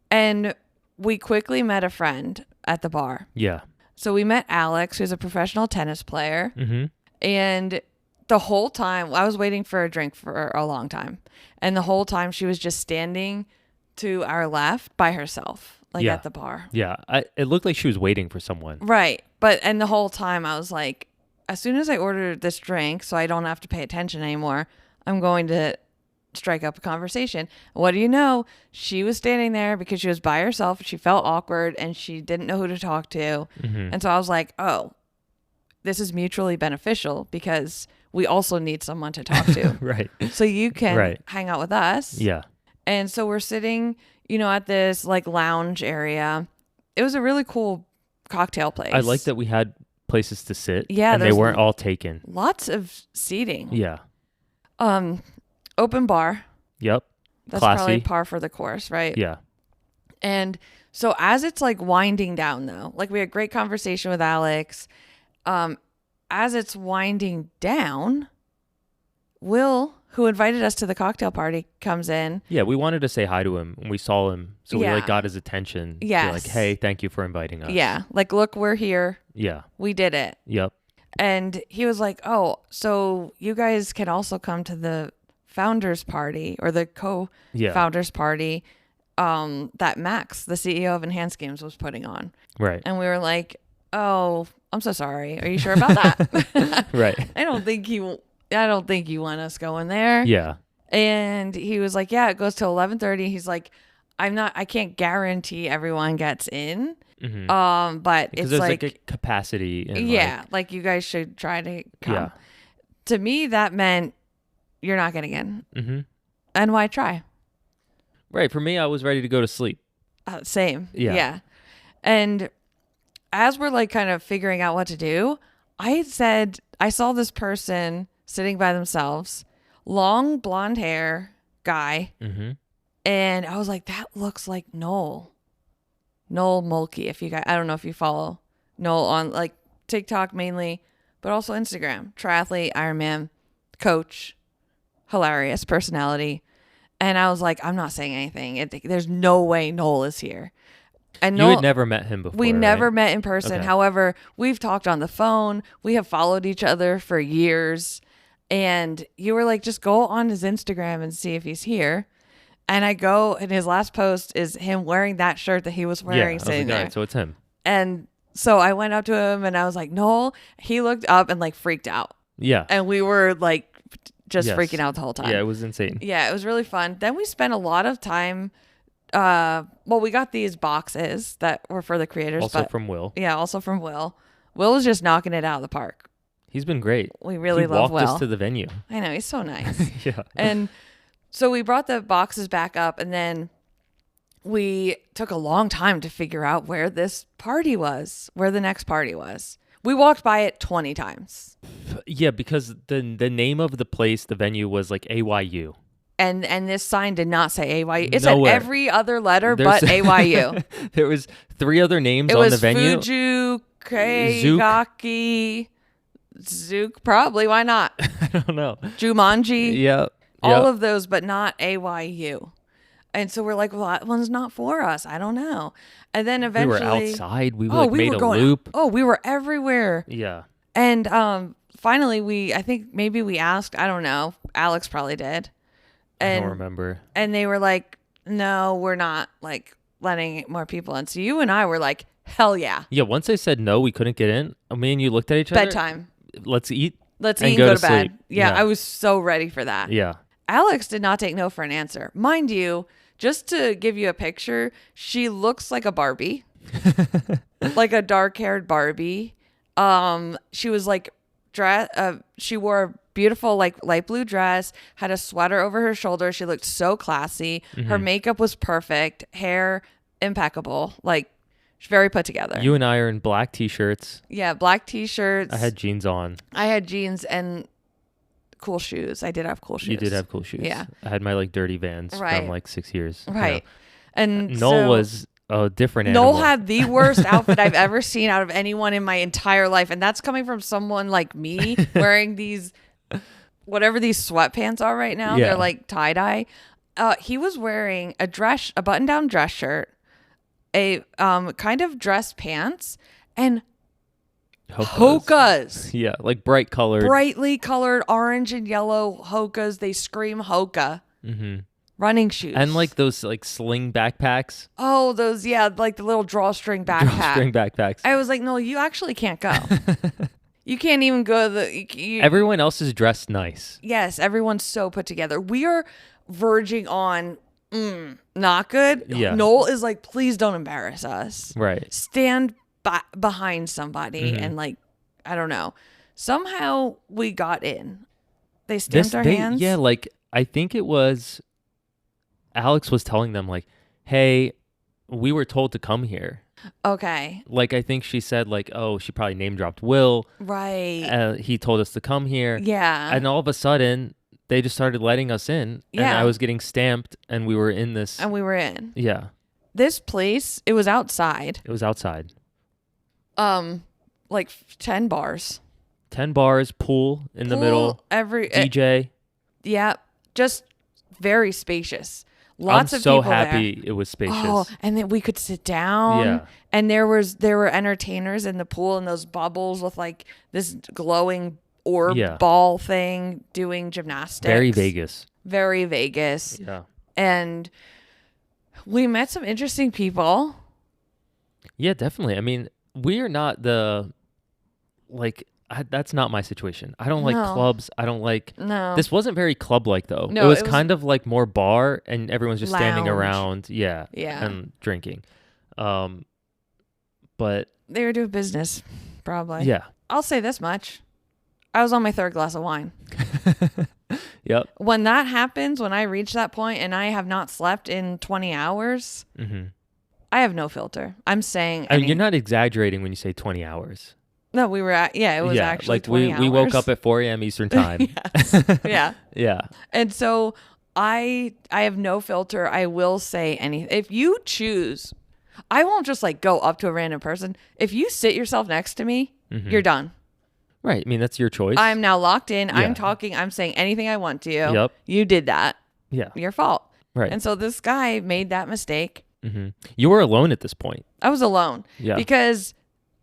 Speaker 1: And we quickly met a friend at the bar.
Speaker 2: Yeah.
Speaker 1: So we met Alex, who's a professional tennis player.
Speaker 2: Mm-hmm.
Speaker 1: And the whole time, I was waiting for a drink for a long time. And the whole time she was just standing to our left by herself, like at the bar.
Speaker 2: Yeah. It looked like she was waiting for someone.
Speaker 1: Right. And the whole time I was like, as soon as I order this drink, so I don't have to pay attention anymore, I'm going to strike up a conversation. What do you know? She was standing there because she was by herself. She felt awkward and she didn't know who to talk to.
Speaker 2: Mm-hmm.
Speaker 1: And so I was like, oh, this is mutually beneficial because we also need someone to talk to.
Speaker 2: Right.
Speaker 1: So you can hang out with us.
Speaker 2: Yeah.
Speaker 1: And so we're sitting, at this like lounge area. It was a really cool cocktail place.
Speaker 2: I like that we had places to sit.
Speaker 1: Yeah.
Speaker 2: And they weren't all taken.
Speaker 1: Lots of seating.
Speaker 2: Yeah.
Speaker 1: Open bar.
Speaker 2: Yep.
Speaker 1: That's
Speaker 2: classy.
Speaker 1: Probably par for the course, right?
Speaker 2: Yeah.
Speaker 1: And so as it's like winding down though, like we had a great conversation with Alex. As it's winding down, Will, who invited us to the cocktail party, comes in.
Speaker 2: Yeah, we wanted to say hi to him when we saw him. So we got his attention.
Speaker 1: Yes.
Speaker 2: Like, hey, thank you for inviting us.
Speaker 1: Yeah. Like, look, we're here.
Speaker 2: Yeah.
Speaker 1: We did it.
Speaker 2: Yep.
Speaker 1: And he was like, oh, so you guys can also come to the founders party or the co-founders party that Max, the CEO of Enhanced Games, was putting on.
Speaker 2: Right.
Speaker 1: And we were like, oh, I'm so sorry. Are you sure about that?
Speaker 2: Right.
Speaker 1: I don't think you want us going there.
Speaker 2: Yeah.
Speaker 1: And he was like, yeah, it goes till 11:30. He's like, I can't guarantee everyone gets in.
Speaker 2: Mm-hmm.
Speaker 1: But
Speaker 2: because
Speaker 1: it's
Speaker 2: there's like a capacity.
Speaker 1: Like you guys should try to come.
Speaker 2: Yeah.
Speaker 1: To me, that meant you're not getting in.
Speaker 2: Mm-hmm.
Speaker 1: And why try?
Speaker 2: Right. For me, I was ready to go to sleep.
Speaker 1: Same.
Speaker 2: Yeah.
Speaker 1: And as we're like kind of figuring out what to do, I said, I saw this person sitting by themselves, long blonde hair guy,
Speaker 2: mm-hmm.
Speaker 1: And I was like, that looks like Noel Mulkey. If you guys, I don't know if you follow Noel on like TikTok mainly, but also Instagram. Triathlete, Ironman, coach, hilarious personality. And I was like, I'm not saying anything. There's no way Noel is here. And
Speaker 2: you had never met him before.
Speaker 1: We never
Speaker 2: right?
Speaker 1: met in person.
Speaker 2: Okay.
Speaker 1: However, we've talked on the phone. We have followed each other for years. And you were like, just go on his Instagram and see if he's here. And I go, and his last post is him wearing that shirt that he was wearing sitting there.
Speaker 2: So it's him.
Speaker 1: And so I went up to him and I was like, Noel. He looked up and like freaked out.
Speaker 2: Yeah.
Speaker 1: And we were like just freaking out the whole time.
Speaker 2: Yeah, it was insane.
Speaker 1: Yeah, it was really fun. Then we spent a lot of time. We got these boxes that were for the creators.
Speaker 2: Also from Will.
Speaker 1: Yeah, also from Will. Will was just knocking it out of the park.
Speaker 2: He's been great.
Speaker 1: We really love Will.
Speaker 2: He walked us to the venue.
Speaker 1: I know, he's so nice.
Speaker 2: Yeah.
Speaker 1: And so we brought the boxes back up, and then we took a long time to figure out where this party was, where the next party was. We walked by it 20 times.
Speaker 2: Yeah, because the name of the place, the venue was like AYU.
Speaker 1: And this sign did not say AYU. It
Speaker 2: Nowhere.
Speaker 1: said every other letter but AYU.
Speaker 2: There was 3 other names on the venue.
Speaker 1: It was Fuju, Keigaki, Zook, probably. Why not?
Speaker 2: I don't know.
Speaker 1: Jumanji.
Speaker 2: Yeah.
Speaker 1: All of those, but not AYU. And so we're like, well, that one's not for us. I don't know. And then eventually...
Speaker 2: We were outside. We made a loop.
Speaker 1: Oh, we were everywhere.
Speaker 2: Yeah.
Speaker 1: And finally, I think maybe we asked, I don't know. Alex probably did.
Speaker 2: I don't remember.
Speaker 1: And they were like, no, we're not like letting more people in. So you and I were like, hell yeah.
Speaker 2: Yeah, once they said no, we couldn't get in. Me and you looked at each other.
Speaker 1: Bedtime.
Speaker 2: Let's eat.
Speaker 1: Let's eat and go to bed.
Speaker 2: Sleep.
Speaker 1: Yeah, I was so ready for that.
Speaker 2: Yeah.
Speaker 1: Alex did not take no for an answer. Mind you, just to give you a picture, she looks like a Barbie. Like a dark-haired Barbie. She was like she wore a beautiful like light blue dress, had a sweater over her shoulder. She looked so classy. Mm-hmm. Her makeup was perfect, hair impeccable, like very put together.
Speaker 2: You and I are in black t-shirts.
Speaker 1: Yeah, black t-shirts.
Speaker 2: I had jeans on.
Speaker 1: I had jeans and cool shoes. I did have cool shoes.
Speaker 2: You did have cool shoes.
Speaker 1: Yeah.
Speaker 2: I had my like dirty Vans from like 6 years.
Speaker 1: Right.
Speaker 2: Yeah.
Speaker 1: And
Speaker 2: Noel was a different animal.
Speaker 1: Noel had the worst outfit I've ever seen out of anyone in my entire life. And that's coming from someone like me wearing these, whatever these sweatpants are right now.
Speaker 2: Yeah.
Speaker 1: They're like tie-dye. He was wearing a button-down dress shirt, a kind of dress pants, and Hokas.
Speaker 2: Yeah, like brightly colored
Speaker 1: orange and yellow Hokas. They scream Hoka.
Speaker 2: Mm-hmm.
Speaker 1: Running shoes.
Speaker 2: And like those like sling backpacks.
Speaker 1: Oh, those, yeah, like the little drawstring backpacks. I was like, no, you actually can't go. You can't even go to
Speaker 2: Everyone else is dressed nice.
Speaker 1: Yes, everyone's so put together. We are verging on not good.
Speaker 2: Yeah.
Speaker 1: Noel is like, please don't embarrass us.
Speaker 2: Right.
Speaker 1: Stand behind somebody and like, I don't know. Somehow we got in. They stamped our hands.
Speaker 2: Yeah, like I think it was Alex was telling them like, hey, we were told to come here.
Speaker 1: Okay.
Speaker 2: Like I think she said like, oh, she probably name dropped Will.
Speaker 1: Right.
Speaker 2: He told us to come here.
Speaker 1: Yeah.
Speaker 2: And all of a sudden they just started letting us in.
Speaker 1: Yeah.
Speaker 2: And I was getting stamped and we were in this.
Speaker 1: And we were in.
Speaker 2: Yeah.
Speaker 1: This place, it was outside.
Speaker 2: It was outside.
Speaker 1: Like 10 bars.
Speaker 2: 10 bars, pool in the middle. DJ.
Speaker 1: Yeah. Just very spacious. Lots
Speaker 2: I'm
Speaker 1: of
Speaker 2: so
Speaker 1: people
Speaker 2: happy
Speaker 1: there.
Speaker 2: It was spacious.
Speaker 1: Oh, and then we could sit down.
Speaker 2: Yeah.
Speaker 1: And there were entertainers in the pool and those bubbles with like this glowing orb ball thing doing gymnastics.
Speaker 2: Very Vegas.
Speaker 1: Very Vegas.
Speaker 2: Yeah.
Speaker 1: And we met some interesting people.
Speaker 2: Yeah, definitely. I mean, we are not that's not my situation. I don't like clubs. I don't like...
Speaker 1: No.
Speaker 2: This wasn't very club-like, though.
Speaker 1: No,
Speaker 2: it was kind of like more bar, and everyone's just standing
Speaker 1: lounge.
Speaker 2: around. Yeah.
Speaker 1: Yeah.
Speaker 2: And drinking. But...
Speaker 1: They were doing business, probably.
Speaker 2: Yeah.
Speaker 1: I'll say this much. I was on my 3rd glass of wine.
Speaker 2: Yep.
Speaker 1: When that happens, when I reach that point and I have not slept in 20 hours, I have no filter. I'm saying...
Speaker 2: I mean, you're not exaggerating when you say 20 hours.
Speaker 1: No, we were at... Yeah, it was actually
Speaker 2: like
Speaker 1: 20 hours.
Speaker 2: We woke up at 4 a.m. Eastern time.
Speaker 1: Yes. Yeah.
Speaker 2: Yeah.
Speaker 1: And so I have no filter. I will say anything. If you choose, I won't just like go up to a random person. If you sit yourself next to me, you're done.
Speaker 2: Right. I mean, that's your choice.
Speaker 1: I'm now locked in.
Speaker 2: Yeah.
Speaker 1: I'm talking. I'm saying anything I want to.
Speaker 2: Yep.
Speaker 1: You did that.
Speaker 2: Yeah.
Speaker 1: Your fault.
Speaker 2: Right.
Speaker 1: And so this guy made that mistake.
Speaker 2: You were alone at this point.
Speaker 1: I was alone.
Speaker 2: Yeah.
Speaker 1: Because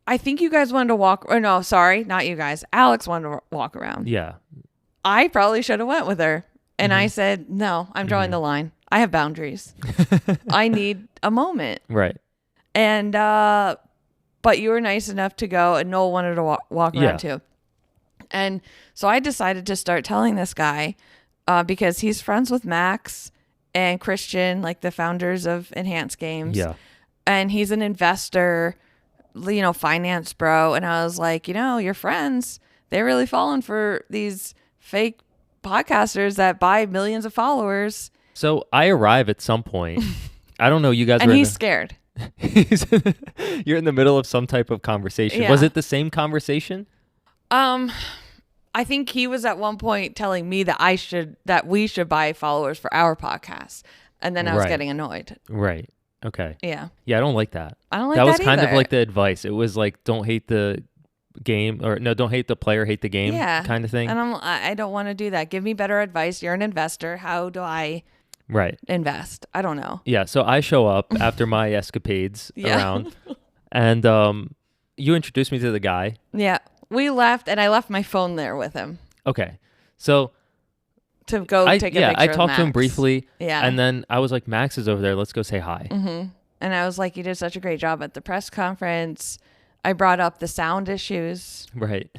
Speaker 1: I think you guys wanted to walk. Or no, sorry, not you guys. Alex wanted to walk around.
Speaker 2: Yeah.
Speaker 1: I probably should have went with her. And I said, no, I'm drawing the line. I have boundaries. I need a moment.
Speaker 2: Right.
Speaker 1: And, but you were nice enough to go, and Noel wanted to walk around too. And so I decided to start telling this guy, because he's friends with Max and Christian, like the founders of Enhanced Games.
Speaker 2: Yeah.
Speaker 1: And he's an investor, finance bro. And I was like, your friends, they're really falling for these fake podcasters that buy millions of followers.
Speaker 2: So I arrive at some point. I don't know. You guys
Speaker 1: and
Speaker 2: were
Speaker 1: he's scared.
Speaker 2: You're in the middle of some type of conversation.
Speaker 1: Yeah.
Speaker 2: Was it the same conversation?
Speaker 1: I think he was at one point telling me that we should buy followers for our podcast. And then I was getting annoyed.
Speaker 2: Right. Okay.
Speaker 1: Yeah.
Speaker 2: Yeah, I don't like that.
Speaker 1: I don't like
Speaker 2: that.
Speaker 1: That
Speaker 2: was kind
Speaker 1: either.
Speaker 2: of like the advice. It was like, don't hate the game, or no, don't hate the player, hate the game kind of thing.
Speaker 1: And I don't want to do that. Give me better advice. You're an investor. How do I invest? I don't know.
Speaker 2: Yeah. So I show up after my escapades around, and you introduced me to the guy.
Speaker 1: Yeah. We left, and I left my phone there with him.
Speaker 2: Okay. So
Speaker 1: to go take a picture
Speaker 2: I
Speaker 1: of
Speaker 2: talked to him
Speaker 1: Max.
Speaker 2: briefly.
Speaker 1: Yeah.
Speaker 2: And then I was like, Max is over there. Let's go say hi.
Speaker 1: And I was like, you did such a great job at the press conference. I brought up the sound issues.
Speaker 2: Right.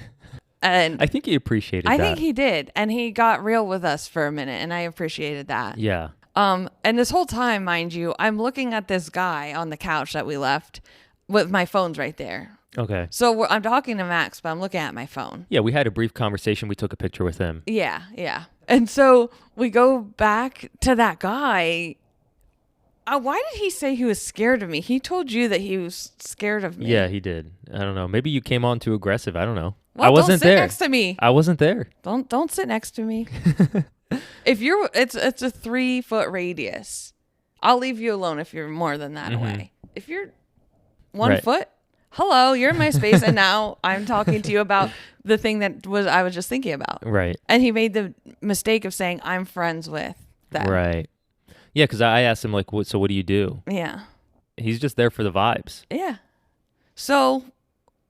Speaker 1: And
Speaker 2: I think he appreciated that.
Speaker 1: I think he did. And he got real with us for a minute, and I appreciated that.
Speaker 2: Yeah.
Speaker 1: And this whole time, mind you, I'm looking at this guy on the couch that we left with my phone's right there.
Speaker 2: Okay.
Speaker 1: So I'm talking to Max, but I'm looking at my phone.
Speaker 2: Yeah, we had a brief conversation. We took a picture with him.
Speaker 1: Yeah. And so we go back to that guy. Why did he say he was scared of me? He told you that he was scared of me.
Speaker 2: Yeah, he did. I don't know. Maybe you came on too aggressive. I don't know.
Speaker 1: Well,
Speaker 2: I wasn't
Speaker 1: don't sit
Speaker 2: there.
Speaker 1: next to me.
Speaker 2: I wasn't there.
Speaker 1: Don't sit next to me. If you're, it's a 3-foot radius. I'll leave you alone if you're more than that away. If you're 1 foot, hello, you're in my space, and now I'm talking to you about the thing that I was just thinking about.
Speaker 2: Right.
Speaker 1: And he made the mistake of saying, I'm friends with them.
Speaker 2: Right. Yeah, because I asked him, like, so what do you do?
Speaker 1: Yeah.
Speaker 2: He's just there for the vibes.
Speaker 1: Yeah. So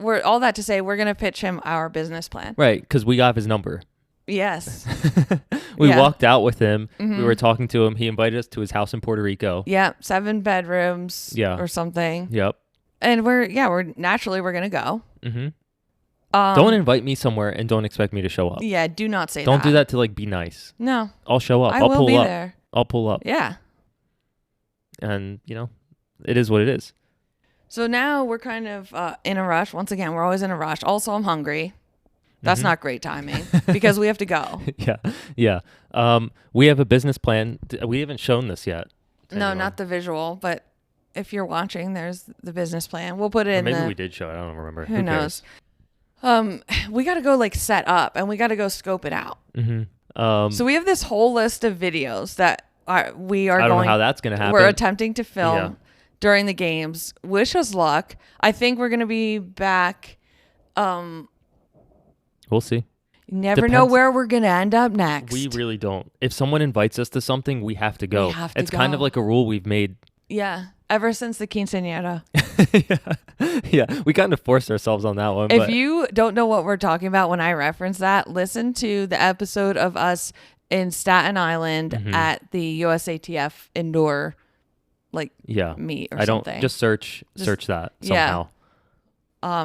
Speaker 1: we're all that to say, we're going to pitch him our business plan.
Speaker 2: Right, because we got his number.
Speaker 1: Yes.
Speaker 2: We walked out with him. We were talking to him. He invited us to his house in Puerto Rico.
Speaker 1: Yeah, 7 bedrooms or something.
Speaker 2: Yep.
Speaker 1: And we're going to go.
Speaker 2: Mm-hmm. Don't invite me somewhere and don't expect me to show up.
Speaker 1: Yeah, do not say that.
Speaker 2: Don't do that to like be nice.
Speaker 1: No.
Speaker 2: I'll show up.
Speaker 1: I
Speaker 2: I'll
Speaker 1: will
Speaker 2: pull
Speaker 1: be
Speaker 2: up.
Speaker 1: there.
Speaker 2: I'll pull up.
Speaker 1: Yeah.
Speaker 2: And, it is what it is.
Speaker 1: So now we're kind of in a rush. Once again, we're always in a rush. Also, I'm hungry. That's not great timing because we have to go.
Speaker 2: Yeah. We have a business plan. We haven't shown this yet.
Speaker 1: No,
Speaker 2: anyone.
Speaker 1: not the visual, but if you're watching, there's the business plan. We'll put it in
Speaker 2: maybe we did show it. I don't remember.
Speaker 1: Who knows? We got to go like set up, and we got to go scope it out. So we have this whole list of videos that we are
Speaker 2: I don't
Speaker 1: going.
Speaker 2: know how that's going to happen.
Speaker 1: We're attempting to film during the games. Wish us luck. I think we're going to be back.
Speaker 2: We'll see.
Speaker 1: You never know where we're going to end up next.
Speaker 2: We really don't. If someone invites us to something, we have to go. It's kind of like a rule we've made.
Speaker 1: Yeah. Ever since the quinceañera.
Speaker 2: Yeah. We kind of forced ourselves on that one.
Speaker 1: If you don't know what we're talking about when I reference that, listen to the episode of us in Staten Island at the USATF indoor meet or something.
Speaker 2: Just search that somehow.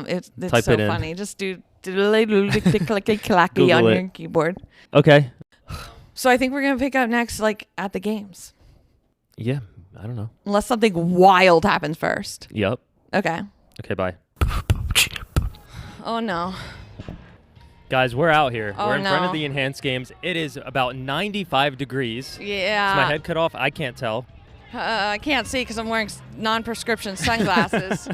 Speaker 1: It's
Speaker 2: Type
Speaker 1: so
Speaker 2: it in.
Speaker 1: funny. Just do clacky on your keyboard.
Speaker 2: Okay.
Speaker 1: So I think we're gonna pick up next at the games.
Speaker 2: Yeah, I don't know.
Speaker 1: Unless something wild happens first.
Speaker 2: Yep.
Speaker 1: Okay,
Speaker 2: bye.
Speaker 1: Oh no.
Speaker 2: Guys, we're out here.
Speaker 1: Oh,
Speaker 2: we're in front
Speaker 1: no.
Speaker 2: of the Enhanced Games. It is about 95 degrees.
Speaker 1: Yeah.
Speaker 2: Is my head cut off? I can't tell.
Speaker 1: I can't see because I'm wearing non-prescription sunglasses.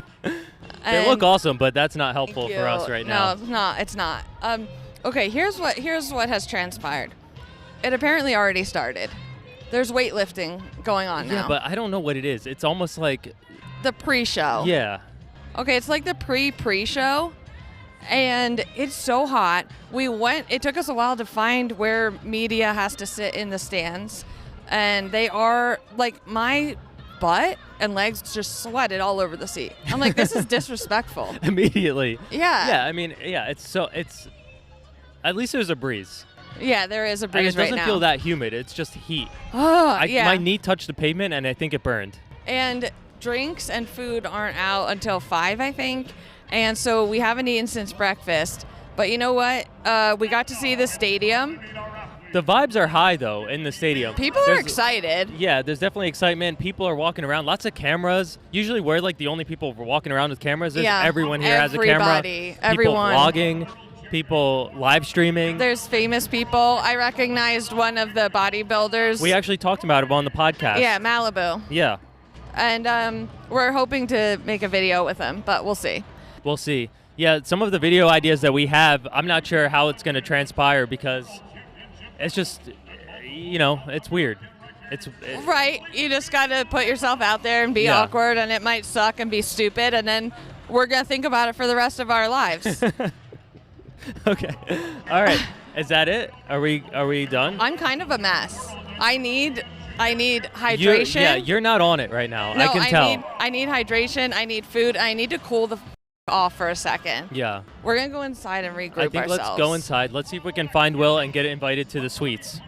Speaker 2: They look awesome, but that's not helpful for us right now.
Speaker 1: No, it's not. Okay, here's what has transpired. It apparently already started. There's weightlifting going on now.
Speaker 2: Yeah, but I don't know what it is. It's almost like
Speaker 1: the pre-show.
Speaker 2: Yeah.
Speaker 1: Okay, it's like the pre-show, and it's so hot. It took us a while to find where media has to sit in the stands, and they are, like, my butt and legs just sweated all over the seat. I'm like, this is disrespectful.
Speaker 2: Immediately.
Speaker 1: Yeah.
Speaker 2: Yeah, I mean, yeah, it's at least there's a breeze.
Speaker 1: Yeah, there is a breeze
Speaker 2: and it
Speaker 1: right now.
Speaker 2: doesn't feel that humid. It's just heat.
Speaker 1: Yeah.
Speaker 2: My knee touched the pavement, and I think it burned.
Speaker 1: And drinks and food aren't out until 5, I think. And so we haven't eaten since breakfast. But you know what? We got to see the stadium.
Speaker 2: The vibes are high, though, in the stadium.
Speaker 1: People are excited.
Speaker 2: Yeah, there's definitely excitement. People are walking around. Lots of cameras. Usually we're, like, the only people walking around with cameras. Everyone here has a camera.
Speaker 1: Everyone.
Speaker 2: People vlogging. People live streaming.
Speaker 1: There's famous people. I recognized one of the bodybuilders.
Speaker 2: We actually talked about him on the podcast.
Speaker 1: Yeah, Malibu.
Speaker 2: Yeah.
Speaker 1: And we're hoping to make a video with him, but we'll see.
Speaker 2: We'll see. Yeah, some of the video ideas that we have, I'm not sure how it's going to transpire because it's just, it's weird.
Speaker 1: Right. You just got to put yourself out there and be awkward, and it might suck and be stupid, and then we're going to think about it for the rest of our lives.
Speaker 2: Okay. All right. Is that it? Are we done?
Speaker 1: I'm kind of a mess. I need hydration.
Speaker 2: You're not on it right now.
Speaker 1: No,
Speaker 2: I can tell.
Speaker 1: I need hydration. I need food. I need to cool the off for a second.
Speaker 2: Yeah.
Speaker 1: We're going to go inside and regroup ourselves.
Speaker 2: Let's go inside. Let's see if we can find Will and get invited to the suites.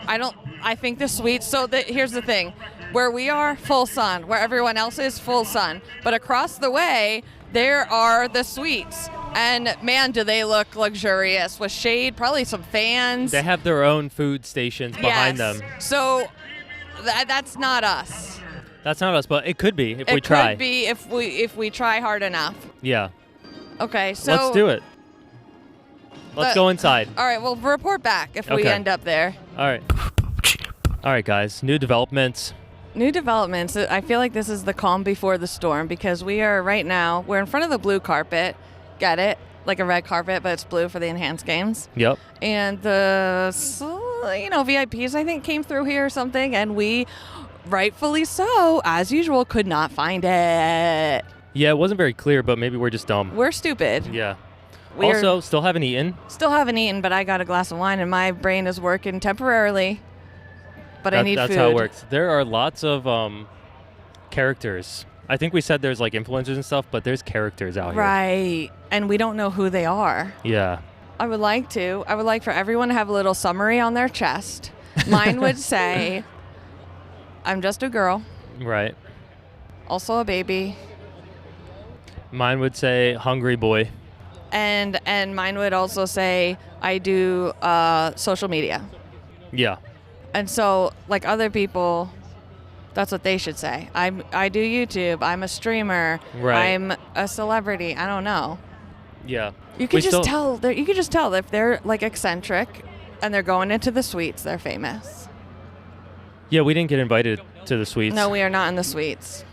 Speaker 1: I think the suites, here's the thing. Where we are, full sun. Where everyone else is, full sun. But across the way, there are the suites. And man, do they look luxurious with shade, probably some fans.
Speaker 2: They have their own food stations behind them.
Speaker 1: So that's not us.
Speaker 2: That's not us, but it could be if we try.
Speaker 1: It could be if we try hard enough.
Speaker 2: Yeah.
Speaker 1: Okay, so
Speaker 2: let's do it. Let's go inside.
Speaker 1: All right, we'll report back if we end up there.
Speaker 2: All right, guys. New developments.
Speaker 1: I feel like this is the calm before the storm because we're in front of the blue carpet. Get it? Like a red carpet, but it's blue for the enhanced games.
Speaker 2: Yep.
Speaker 1: And the VIPs, I think, came through here or something, and we, rightfully so, as usual, could not find it.
Speaker 2: Yeah, it wasn't very clear, but maybe we're just dumb.
Speaker 1: We're stupid.
Speaker 2: Yeah. Also, still haven't eaten.
Speaker 1: Still haven't eaten, but I got a glass of wine, and my brain is working temporarily. But I need food.
Speaker 2: That's how it works. There are lots of characters. I think we said there's like influencers and stuff, but there's characters out here.
Speaker 1: Right. And we don't know who they are.
Speaker 2: Yeah.
Speaker 1: I would like for everyone to have a little summary on their chest. Mine would say, I'm just a girl.
Speaker 2: Right.
Speaker 1: Also a baby.
Speaker 2: Mine would say hungry boy.
Speaker 1: And mine would also say I do social media.
Speaker 2: Yeah.
Speaker 1: And so like other people, that's what they should say. I do YouTube. I'm a streamer.
Speaker 2: Right.
Speaker 1: I'm a celebrity. I don't know.
Speaker 2: Yeah.
Speaker 1: You can just tell. You can just tell if they're like eccentric, and they're going into the suites. They're famous.
Speaker 2: Yeah, we didn't get invited to the suites.
Speaker 1: No, we are not in the suites.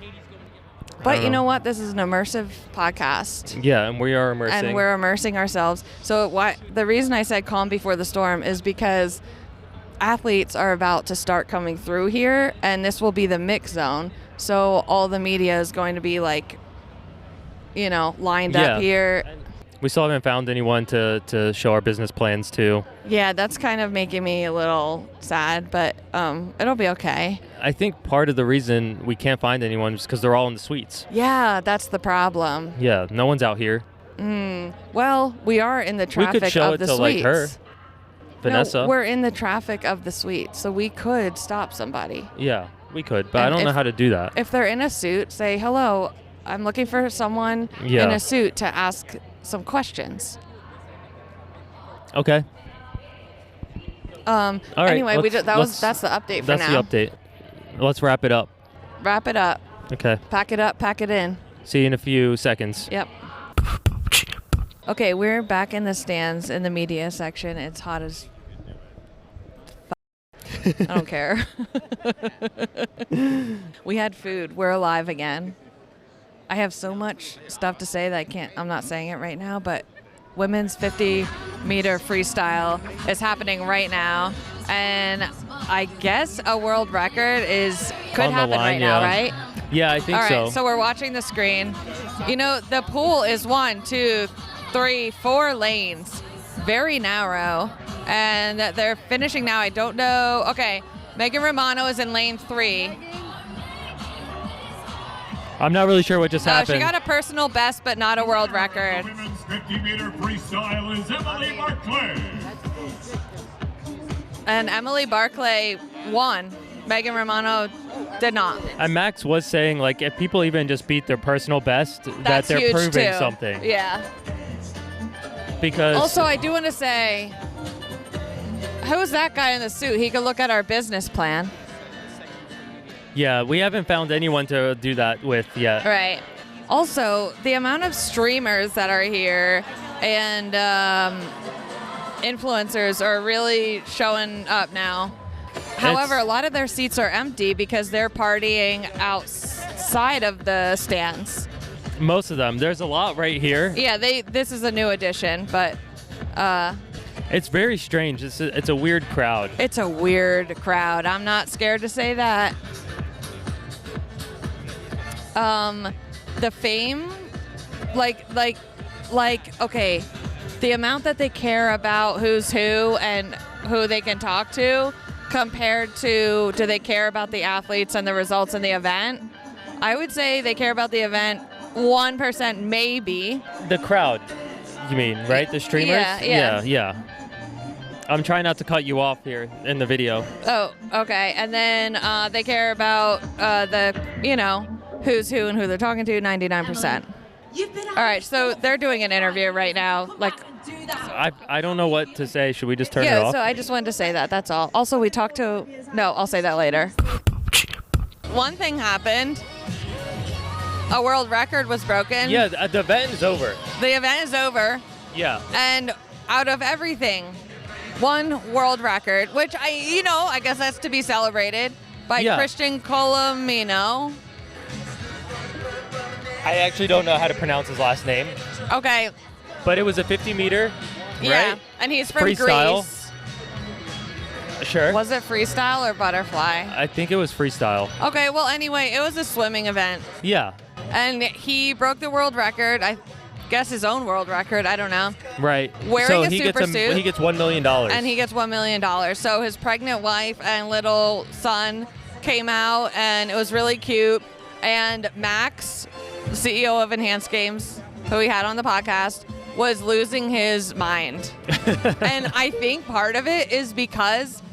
Speaker 1: But you know what? This is an immersive podcast.
Speaker 2: Yeah, and we are immersing.
Speaker 1: And we're immersing ourselves. So the reason I said calm before the storm is because athletes are about to start coming through here, and this will be the mix zone. So all the media is going to be like, lined up here.
Speaker 2: We still haven't found anyone to show our business plans to.
Speaker 1: Yeah, that's kind of making me a little sad, but it'll be okay.
Speaker 2: I think part of the reason we can't find anyone is because they're all in the suites.
Speaker 1: Yeah, that's the problem.
Speaker 2: Yeah, no one's out here.
Speaker 1: Well, we are in the traffic of the suites. We could show it to like her. Vanessa. No, we're in the traffic of the suite, so we could stop somebody.
Speaker 2: Yeah, we could, but I don't know how to do that.
Speaker 1: If they're in a suit, say, hello, I'm looking for someone in a suit to ask some questions.
Speaker 2: Okay.
Speaker 1: All right, anyway, that's the update for now.
Speaker 2: That's the update. Let's wrap it up.
Speaker 1: Wrap it up.
Speaker 2: Okay.
Speaker 1: Pack it up, pack it in.
Speaker 2: See you in a few seconds.
Speaker 1: Yep. Okay, we're back in the stands in the media section. It's hot as I don't care. We had food. We're alive again. I have so much stuff to say that I'm not saying it right now, but women's 50-meter freestyle is happening right now. and I guess a world record could
Speaker 2: On the
Speaker 1: happen
Speaker 2: line,
Speaker 1: right now,
Speaker 2: yeah.
Speaker 1: right?
Speaker 2: Yeah, I think
Speaker 1: All right,
Speaker 2: so.
Speaker 1: so we're watching the screen. You know, the pool is 1, 2, 3, 4 lanes, very narrow, and they're finishing now. I don't know. Okay, Megan Romano is in lane 3.
Speaker 2: I'm not really sure what just happened.
Speaker 1: She got a personal best, but not a world record.
Speaker 4: The women's 50-meter freestyle is Emily Barclay.
Speaker 1: And Emily Barclay won. Megan Romano did not.
Speaker 2: And Max was saying, like, if people even just beat their personal best, that
Speaker 1: That's
Speaker 2: they're
Speaker 1: huge
Speaker 2: proving
Speaker 1: too.
Speaker 2: something.
Speaker 1: Yeah.
Speaker 2: Because
Speaker 1: Also, I do want to say, who's that guy in the suit? He could look at our business plan.
Speaker 2: yeah, we haven't found anyone to do that with yet.
Speaker 1: Right. Also, the amount of streamers that are here and influencers are really showing up now. However, a lot of their seats are empty because they're partying outside of the stands.
Speaker 2: Most of them. There's a lot right here.
Speaker 1: Yeah, this is a new addition, but
Speaker 2: It's very strange. It's a weird crowd.
Speaker 1: it's a weird crowd. I'm not scared to say that. The fame, okay, the amount that they care about who's who and who they can talk to compared to do they care about the athletes and the results in the event? I would say they care about the event 1% maybe.
Speaker 2: The crowd, you mean, right? The streamers?
Speaker 1: Yeah.
Speaker 2: I'm trying not to cut you off here in the video.
Speaker 1: Oh, okay. And then they care about who's who and who they're talking to 99%. All right, so they're doing an interview right now.
Speaker 2: I don't know what to say. Should we just turn it
Speaker 1: Yeah,
Speaker 2: off?
Speaker 1: so I just wanted to say that. That's all. Also, we talked to... No, I'll say that later. One thing happened. A world record was broken.
Speaker 2: Yeah, the event is over.
Speaker 1: The event is over.
Speaker 2: Yeah.
Speaker 1: And out of everything, one world record, which I guess that's to be celebrated by Christian Colomino.
Speaker 2: I actually don't know how to pronounce his last name.
Speaker 1: Okay.
Speaker 2: But it was a 50-meter,
Speaker 1: Yeah,
Speaker 2: right?
Speaker 1: and he's from
Speaker 2: Freestyle.
Speaker 1: Greece.
Speaker 2: Sure.
Speaker 1: Was it freestyle or butterfly?
Speaker 2: I think it was freestyle.
Speaker 1: Okay, well, anyway, it was a swimming event.
Speaker 2: Yeah.
Speaker 1: And he broke the world record. I guess his own world record. I don't know.
Speaker 2: Right.
Speaker 1: Wearing
Speaker 2: so
Speaker 1: a
Speaker 2: he
Speaker 1: super
Speaker 2: gets
Speaker 1: suit.
Speaker 2: He gets $1 million.
Speaker 1: And he gets $1 million. So his pregnant wife and little son came out, and it was really cute. And Max, CEO of Enhanced Games, who we had on the podcast, was losing his mind. And I think part of it is because,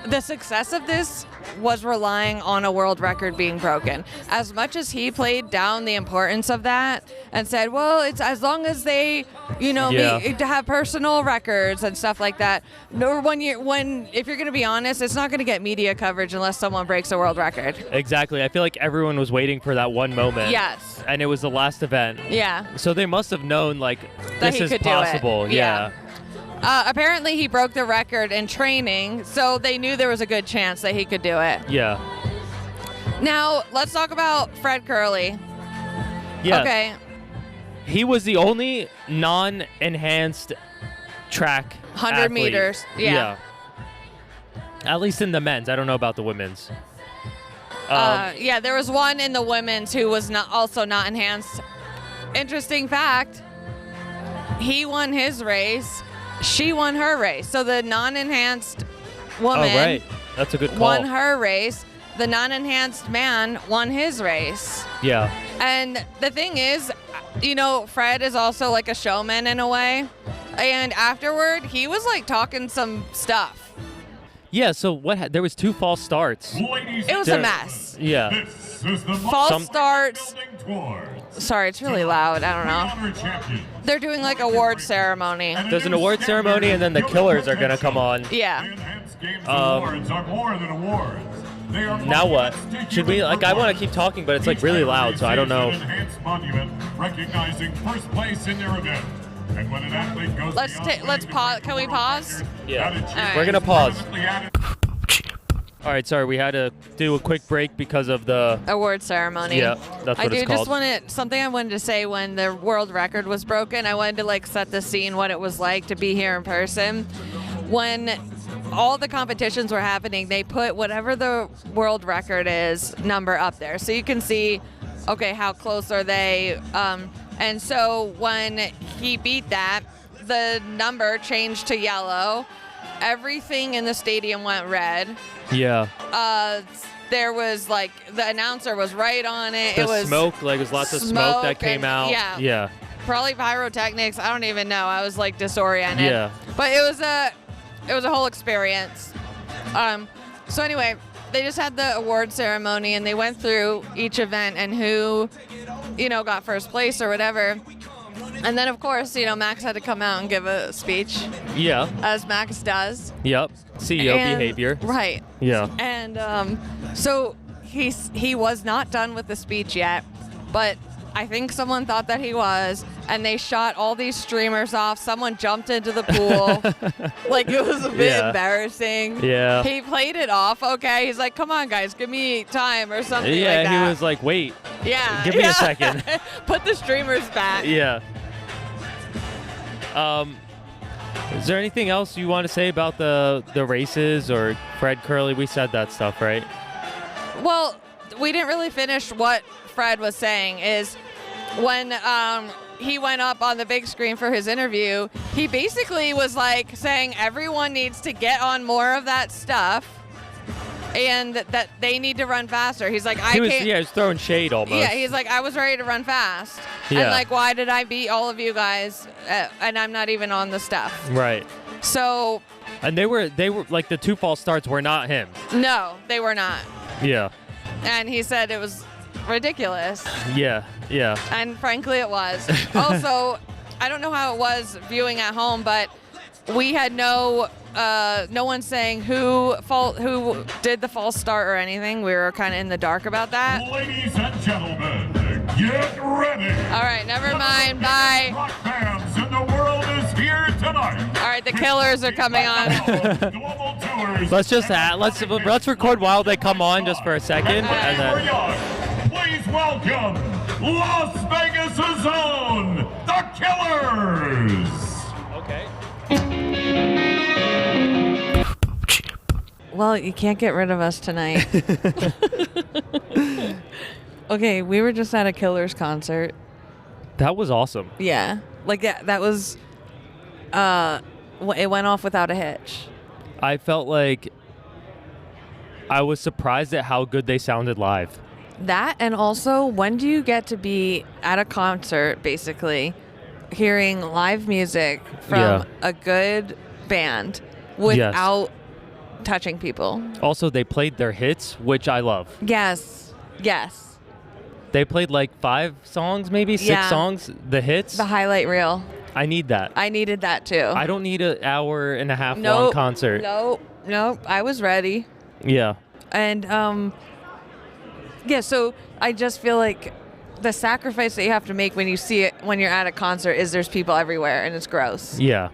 Speaker 1: the success of this was relying on a world record being broken. As much as he played down the importance of that and said, well, it's as long as they, to have personal records and stuff like that. No, if you're going to be honest, it's not going to get media coverage unless someone breaks a world record.
Speaker 2: Exactly. I feel like everyone was waiting for that one moment.
Speaker 1: Yes.
Speaker 2: And it was the last event.
Speaker 1: Yeah.
Speaker 2: So they must have known,
Speaker 1: That
Speaker 2: this
Speaker 1: he
Speaker 2: is
Speaker 1: could do it.
Speaker 2: possible. Yeah.
Speaker 1: Apparently he broke the record in training, so they knew there was a good chance that he could do it.
Speaker 2: Yeah.
Speaker 1: Now, let's talk about Fred Curley.
Speaker 2: Yeah.
Speaker 1: Okay.
Speaker 2: He was the only non-enhanced track
Speaker 1: 100
Speaker 2: athlete.
Speaker 1: meters. Yeah.
Speaker 2: At least in the men's. I don't know about the women's.
Speaker 1: There was one in the women's who was also not enhanced. Interesting fact, he won his race. She won her race. So the non-enhanced woman
Speaker 2: right. That's a good call.
Speaker 1: won her race. The non-enhanced man won his race.
Speaker 2: Yeah.
Speaker 1: And the thing is, Fred is also like a showman in a way. And afterward, he was talking some stuff.
Speaker 2: Yeah, so there was 2 false starts.
Speaker 1: It was a mess.
Speaker 2: Yeah.
Speaker 4: This is the
Speaker 1: False starts. Sorry, it's really loud. I don't know. They're doing award ceremony.
Speaker 2: There's an award ceremony, and then the killers are going to come on.
Speaker 1: Yeah.
Speaker 4: Enhanced Games awards are more than awards. They are
Speaker 2: Now what?
Speaker 4: prestigious
Speaker 2: Should we, I want to keep talking, but it's really loud, so I don't know.
Speaker 4: Enhanced monument recognizing first place in their event. And when an athlete goes
Speaker 1: Let's pause. Can we pause?
Speaker 2: Yeah.
Speaker 1: right.
Speaker 2: We're going to pause. All right, sorry, we had to do a quick break because of the...
Speaker 1: Award ceremony.
Speaker 2: Yeah, that's what it's called.
Speaker 1: I wanted to say when the world record was broken, I wanted to set the scene what it was like to be here in person. When all the competitions were happening, they put whatever the world record is number up there. So you can see, okay, how close are they? And so when he beat that, the number changed to yellow. Everything in the stadium went red.
Speaker 2: Yeah.
Speaker 1: There was like, the announcer was right on it.
Speaker 2: It was smoke, like there's lots of smoke that came out.
Speaker 1: Yeah.
Speaker 2: Yeah.
Speaker 1: Probably pyrotechnics. I don't even know. I was like disoriented.
Speaker 2: Yeah.
Speaker 1: But it was a whole experience. So anyway, they just had the award ceremony and they went through each event and who, got first place or whatever. And then of course, Max had to come out and give a speech.
Speaker 2: Yeah.
Speaker 1: As Max does.
Speaker 2: Yep. CEO behavior.
Speaker 1: Right.
Speaker 2: Yeah.
Speaker 1: And so he was not done with the speech yet, but I think someone thought that he was, and they shot all these streamers off. Someone jumped into the pool. Like, it was a bit embarrassing.
Speaker 2: Yeah.
Speaker 1: He played it off, okay? He's like, come on, guys, give me time or something like that.
Speaker 2: Yeah, he was like, wait.
Speaker 1: Yeah.
Speaker 2: Give me a second.
Speaker 1: Put the streamers back.
Speaker 2: Yeah. Is there anything else you want to say about the races or Fred Curley? We said that stuff, right?
Speaker 1: Well, we didn't really finish what Fred was saying is when he went up on the big screen for his interview, he basically was like saying everyone needs to get on more of that stuff and that they need to run faster. He's like,
Speaker 2: he was throwing shade almost.
Speaker 1: Yeah, he's like, I was ready to run fast.
Speaker 2: Yeah.
Speaker 1: And like, why did I beat all of you guys and I'm not even on the stuff?
Speaker 2: Right.
Speaker 1: So.
Speaker 2: And they were like, the 2 false starts were not him.
Speaker 1: No, they were not.
Speaker 2: Yeah.
Speaker 1: And he said it was ridiculous.
Speaker 2: Yeah.
Speaker 1: And frankly, it was. Also, I don't know how it was viewing at home, but we had no one saying who did the false start or anything. We were kind of in the dark about that.
Speaker 4: Ladies and gentlemen, get ready.
Speaker 1: All right, never mind. Bye.
Speaker 4: Rock bands in the world is here tonight.
Speaker 1: All right, the Killers are coming on.
Speaker 4: Global tours.
Speaker 2: Let's record while they come on just for a second, and then.
Speaker 4: Please welcome Las Vegas' own, the Killers.
Speaker 2: Okay.
Speaker 1: Well, you can't get rid of us tonight. Okay, we were just at a Killers concert.
Speaker 2: That was awesome.
Speaker 1: Yeah. Like, that was, it went off without a hitch.
Speaker 2: I felt like I was surprised at how good they sounded live.
Speaker 1: That, and also, when do you get to be at a concert, basically, hearing live music from a good band without touching people?
Speaker 2: Also, they played their hits, which I love.
Speaker 1: Yes.
Speaker 2: They played like 5 songs, maybe 6 songs, the hits.
Speaker 1: The highlight reel.
Speaker 2: I need that.
Speaker 1: I needed that too.
Speaker 2: I don't need an hour and a half long concert.
Speaker 1: Nope. I was ready.
Speaker 2: Yeah.
Speaker 1: And so I just feel like the sacrifice that you have to make when you see it when you're at a concert is there's people everywhere and it's gross.
Speaker 2: Yeah.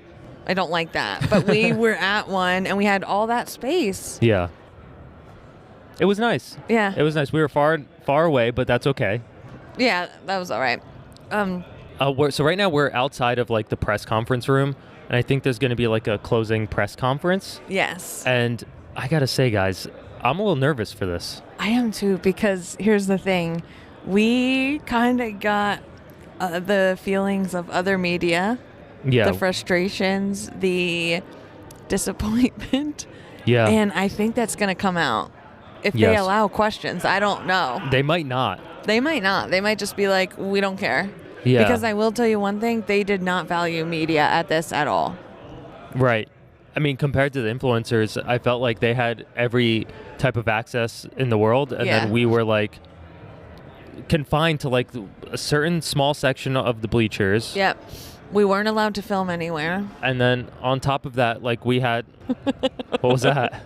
Speaker 1: I don't like that. But we were at one and we had all that space.
Speaker 2: Yeah. It was nice.
Speaker 1: Yeah.
Speaker 2: It was nice. We were far away, but that's okay.
Speaker 1: Yeah, that was all right.
Speaker 2: So right now we're outside of like the press conference room, and I think there's going to be like a closing press conference.
Speaker 1: Yes.
Speaker 2: And I got to say, guys, I'm a little nervous for this.
Speaker 1: I am too, because here's the thing. We kind of got the feelings of other media.
Speaker 2: Yeah.
Speaker 1: The frustrations, the disappointment.
Speaker 2: Yeah.
Speaker 1: And I think that's going to come out. If they allow questions, I don't know.
Speaker 2: They might not.
Speaker 1: They might not. They might just be like, we don't care.
Speaker 2: Yeah.
Speaker 1: Because I will tell you one thing, they did not value media at this at all.
Speaker 2: Right. I mean, compared to the influencers, I felt like they had every type of access in the world, and then we were like confined to like a certain small section of the bleachers.
Speaker 1: Yep. We weren't allowed to film anywhere.
Speaker 2: And then on top of that, like we had, what was that?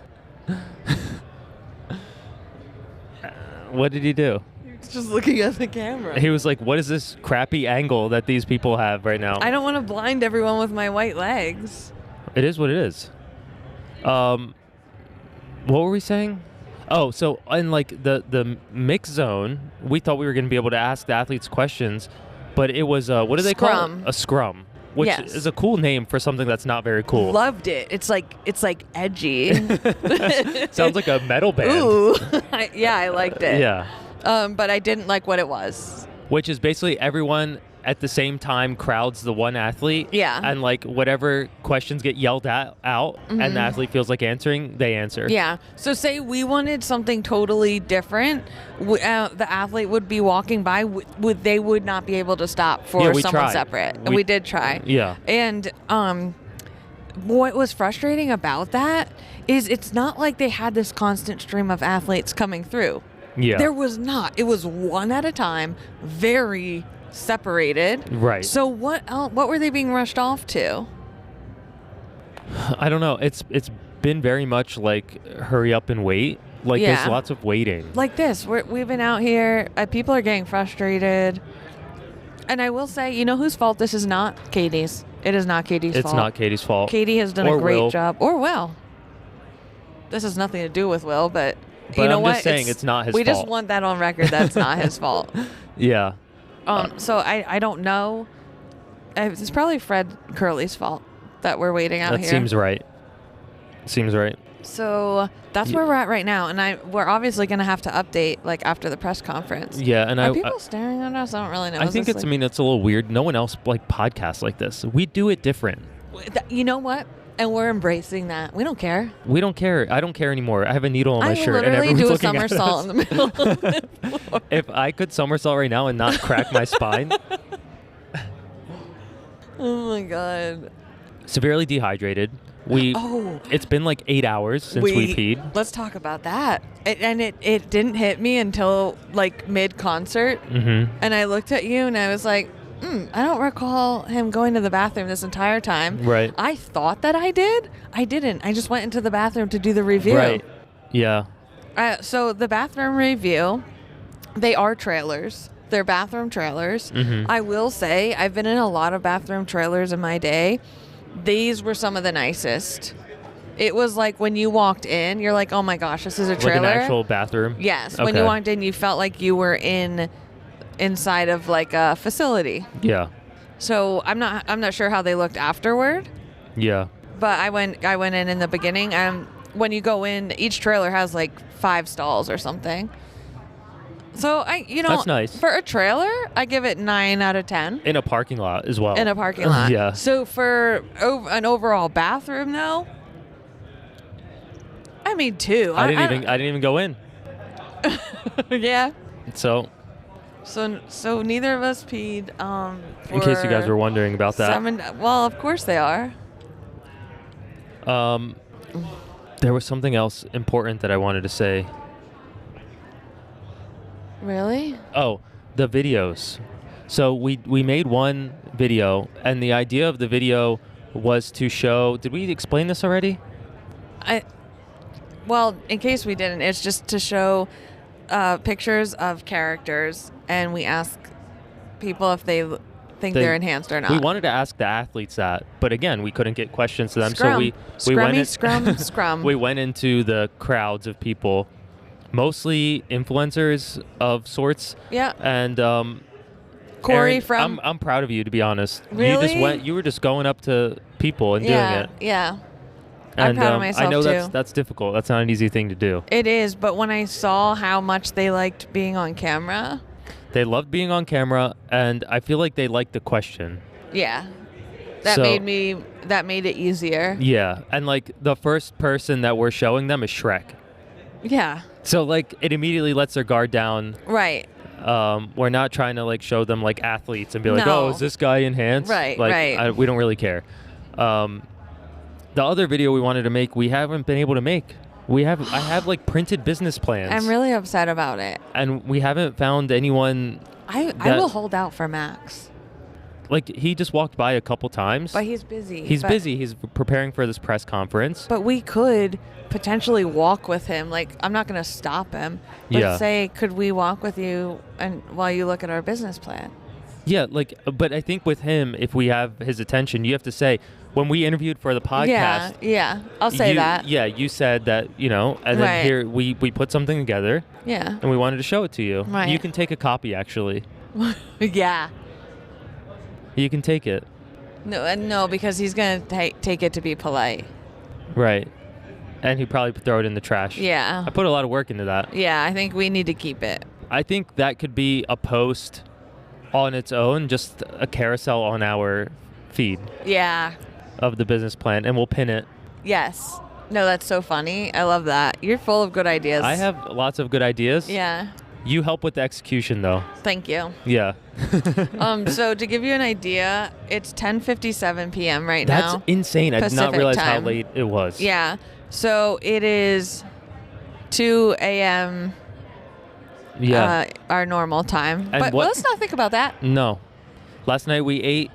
Speaker 2: What did he do?
Speaker 1: He's just looking at the camera.
Speaker 2: He was like, what is this crappy angle that these people have right now?
Speaker 1: I don't want to blind everyone with my white legs.
Speaker 2: It is what it is. What were we saying? Oh, so in like the mix zone, we thought we were going to be able to ask the athletes questions, but it was, what do they call it? A scrum.
Speaker 5: which
Speaker 1: Yes.
Speaker 5: is a cool name for something that's not very cool.
Speaker 1: Loved it. It's like edgy.
Speaker 5: Sounds like a metal band.
Speaker 1: Ooh. I liked it.
Speaker 5: Yeah.
Speaker 1: But I didn't like what it was.
Speaker 5: Which is basically everyone at the same time crowds the one athlete.
Speaker 1: Yeah.
Speaker 5: And like whatever questions get yelled out and the athlete feels like answering, they answer.
Speaker 1: Yeah. So say we wanted something totally different, the athlete would be walking by. They would not be able to stop for
Speaker 5: we
Speaker 1: someone
Speaker 5: tried.
Speaker 1: separate. And we did try.
Speaker 5: Yeah.
Speaker 1: And what was frustrating about that is it's not like they had this constant stream of athletes coming through.
Speaker 5: Yeah.
Speaker 1: There was not. It was one at a time, very separated.
Speaker 5: Right.
Speaker 1: So what were they being rushed off to?
Speaker 5: I don't know. It's been very much like hurry up and wait. Like there's lots of waiting.
Speaker 1: Like this. We've been out here. People are getting frustrated. And I will say, you know whose fault this is not? Katie's. It is not Katie's fault.
Speaker 5: It's not Katie's fault.
Speaker 1: Katie has done
Speaker 5: Or
Speaker 1: a great
Speaker 5: Will.
Speaker 1: job. Or Will. This has nothing to do with Will, but
Speaker 5: But
Speaker 1: you know
Speaker 5: I'm
Speaker 1: what?
Speaker 5: just saying it's not his
Speaker 1: we
Speaker 5: fault.
Speaker 1: just want that on record. That's not his fault.
Speaker 5: Yeah.
Speaker 1: So I don't know. It's probably Fred Curley's fault that we're waiting out
Speaker 5: That
Speaker 1: here.
Speaker 5: seems right. Seems right.
Speaker 1: So that's where we're at right now, and we're obviously going to have to update like after the press conference.
Speaker 5: Yeah, and
Speaker 1: Are people staring at us? I don't really know.
Speaker 5: I think it's a little weird. No one else like podcasts like this. We do it different.
Speaker 1: You know what? And we're embracing that. We don't care.
Speaker 5: We don't care. I don't care anymore. I have a needle on my shirt, and
Speaker 1: literally
Speaker 5: everyone's
Speaker 1: do a
Speaker 5: looking at
Speaker 1: somersault
Speaker 5: us.
Speaker 1: in the middle of the floor.
Speaker 5: If I could somersault right now and not crack my spine,
Speaker 1: Oh my god.
Speaker 5: severely dehydrated. It's been like 8 hours since we peed.
Speaker 1: Let's talk about that. It didn't hit me until like mid-concert.
Speaker 5: Mm-hmm.
Speaker 1: And I looked at you and I was like, I don't recall him going to the bathroom this entire time.
Speaker 5: Right.
Speaker 1: I thought that I did. I didn't. I just went into the bathroom to do the review.
Speaker 5: Right. Yeah.
Speaker 1: So the bathroom review, they are trailers. They're bathroom trailers.
Speaker 5: Mm-hmm.
Speaker 1: I will say I've been in a lot of bathroom trailers in my day. These were some of the nicest. It was like when you walked in, you're like, oh my gosh, this is a trailer.
Speaker 5: Like an actual bathroom?
Speaker 1: Yes. When you walked in, you felt like you were inside of like a facility.
Speaker 5: Yeah.
Speaker 1: So I'm not sure how they looked afterward.
Speaker 5: Yeah.
Speaker 1: But I went in the beginning, and when you go in, each trailer has like 5 stalls or something. So
Speaker 5: that's nice.
Speaker 1: For a trailer, I give it 9 out of 10.
Speaker 5: In a parking lot as well.
Speaker 1: In a parking lot.
Speaker 5: Yeah.
Speaker 1: So for an overall bathroom, though, I mean 2.
Speaker 5: I didn't even go in.
Speaker 1: Yeah.
Speaker 5: So
Speaker 1: neither of us peed.
Speaker 5: In case you guys were wondering about that.
Speaker 1: Well, of course they are.
Speaker 5: There was something else important that I wanted to say.
Speaker 1: Really?
Speaker 5: Oh, the videos. So we made one video, and the idea of the video was to show. Did we explain this already?
Speaker 1: Well, in case we didn't, it's just to show pictures of characters, and we ask people if they think they're enhanced or not.
Speaker 5: We wanted to ask the athletes that, but again, we couldn't get questions to them.
Speaker 1: Scrum.
Speaker 5: So we went
Speaker 1: Scrum.
Speaker 5: We went into the crowds of people, mostly influencers of sorts.
Speaker 1: Yeah.
Speaker 5: And
Speaker 1: Corey
Speaker 5: Aaron, I'm proud of you, to be honest.
Speaker 1: Really?
Speaker 5: You were just going up to people and doing it.
Speaker 1: Yeah.
Speaker 5: And,
Speaker 1: I'm proud of myself
Speaker 5: I know
Speaker 1: too.
Speaker 5: that's difficult. That's not an easy thing to do.
Speaker 1: It is, but when I saw how much they liked being on camera.
Speaker 5: They loved being on camera, and I feel like they liked the question.
Speaker 1: Yeah. That made it easier.
Speaker 5: Yeah. And like the first person that we're showing them is Shrek.
Speaker 1: Yeah.
Speaker 5: So like it immediately lets their guard down.
Speaker 1: Right.
Speaker 5: We're not trying to like show them like athletes and be like,
Speaker 1: No.
Speaker 5: oh, is this guy enhanced?
Speaker 1: Right,
Speaker 5: like,
Speaker 1: right.
Speaker 5: We don't really care. The other video we wanted to make, we haven't been able to make. I have like printed business plans.
Speaker 1: I'm really upset about it.
Speaker 5: And we haven't found anyone.
Speaker 1: I will hold out for Max.
Speaker 5: Like he just walked by a couple times.
Speaker 1: But he's busy.
Speaker 5: He's busy. He's preparing for this press conference.
Speaker 1: But we could potentially walk with him. Like, I'm not going to stop him. But say, could we walk with you and while you look at our business plan?
Speaker 5: Yeah, but I think with him, if we have his attention, you have to say, when we interviewed for the podcast.
Speaker 1: Yeah. I'll say that.
Speaker 5: Yeah, you said that, and then here we put something together.
Speaker 1: Yeah.
Speaker 5: And we wanted to show it to you.
Speaker 1: Right.
Speaker 5: You can take a copy, actually.
Speaker 1: Yeah.
Speaker 5: You can take it.
Speaker 1: No, because he's gonna take it to be polite.
Speaker 5: Right. And he'd probably throw it in the trash.
Speaker 1: Yeah.
Speaker 5: I put a lot of work into that.
Speaker 1: Yeah, I think we need to keep it.
Speaker 5: I think that could be a post on its own, just a carousel on our feed.
Speaker 1: Yeah.
Speaker 5: Of the business plan, and we'll pin it.
Speaker 1: Yes. No, that's so funny. I love that. You're full of good ideas.
Speaker 5: I have lots of good ideas.
Speaker 1: Yeah.
Speaker 5: You help with the execution, though.
Speaker 1: Thank you.
Speaker 5: Yeah.
Speaker 1: So to give you an idea, it's 10:57 p.m. right now.
Speaker 5: That's insane. I did not
Speaker 1: Pacific
Speaker 5: realize
Speaker 1: time.
Speaker 5: how late it was.
Speaker 1: Yeah. So it is 2 a.m.
Speaker 5: Yeah.
Speaker 1: Our normal time.
Speaker 5: And
Speaker 1: but let's not think about that.
Speaker 5: No. Last night we ate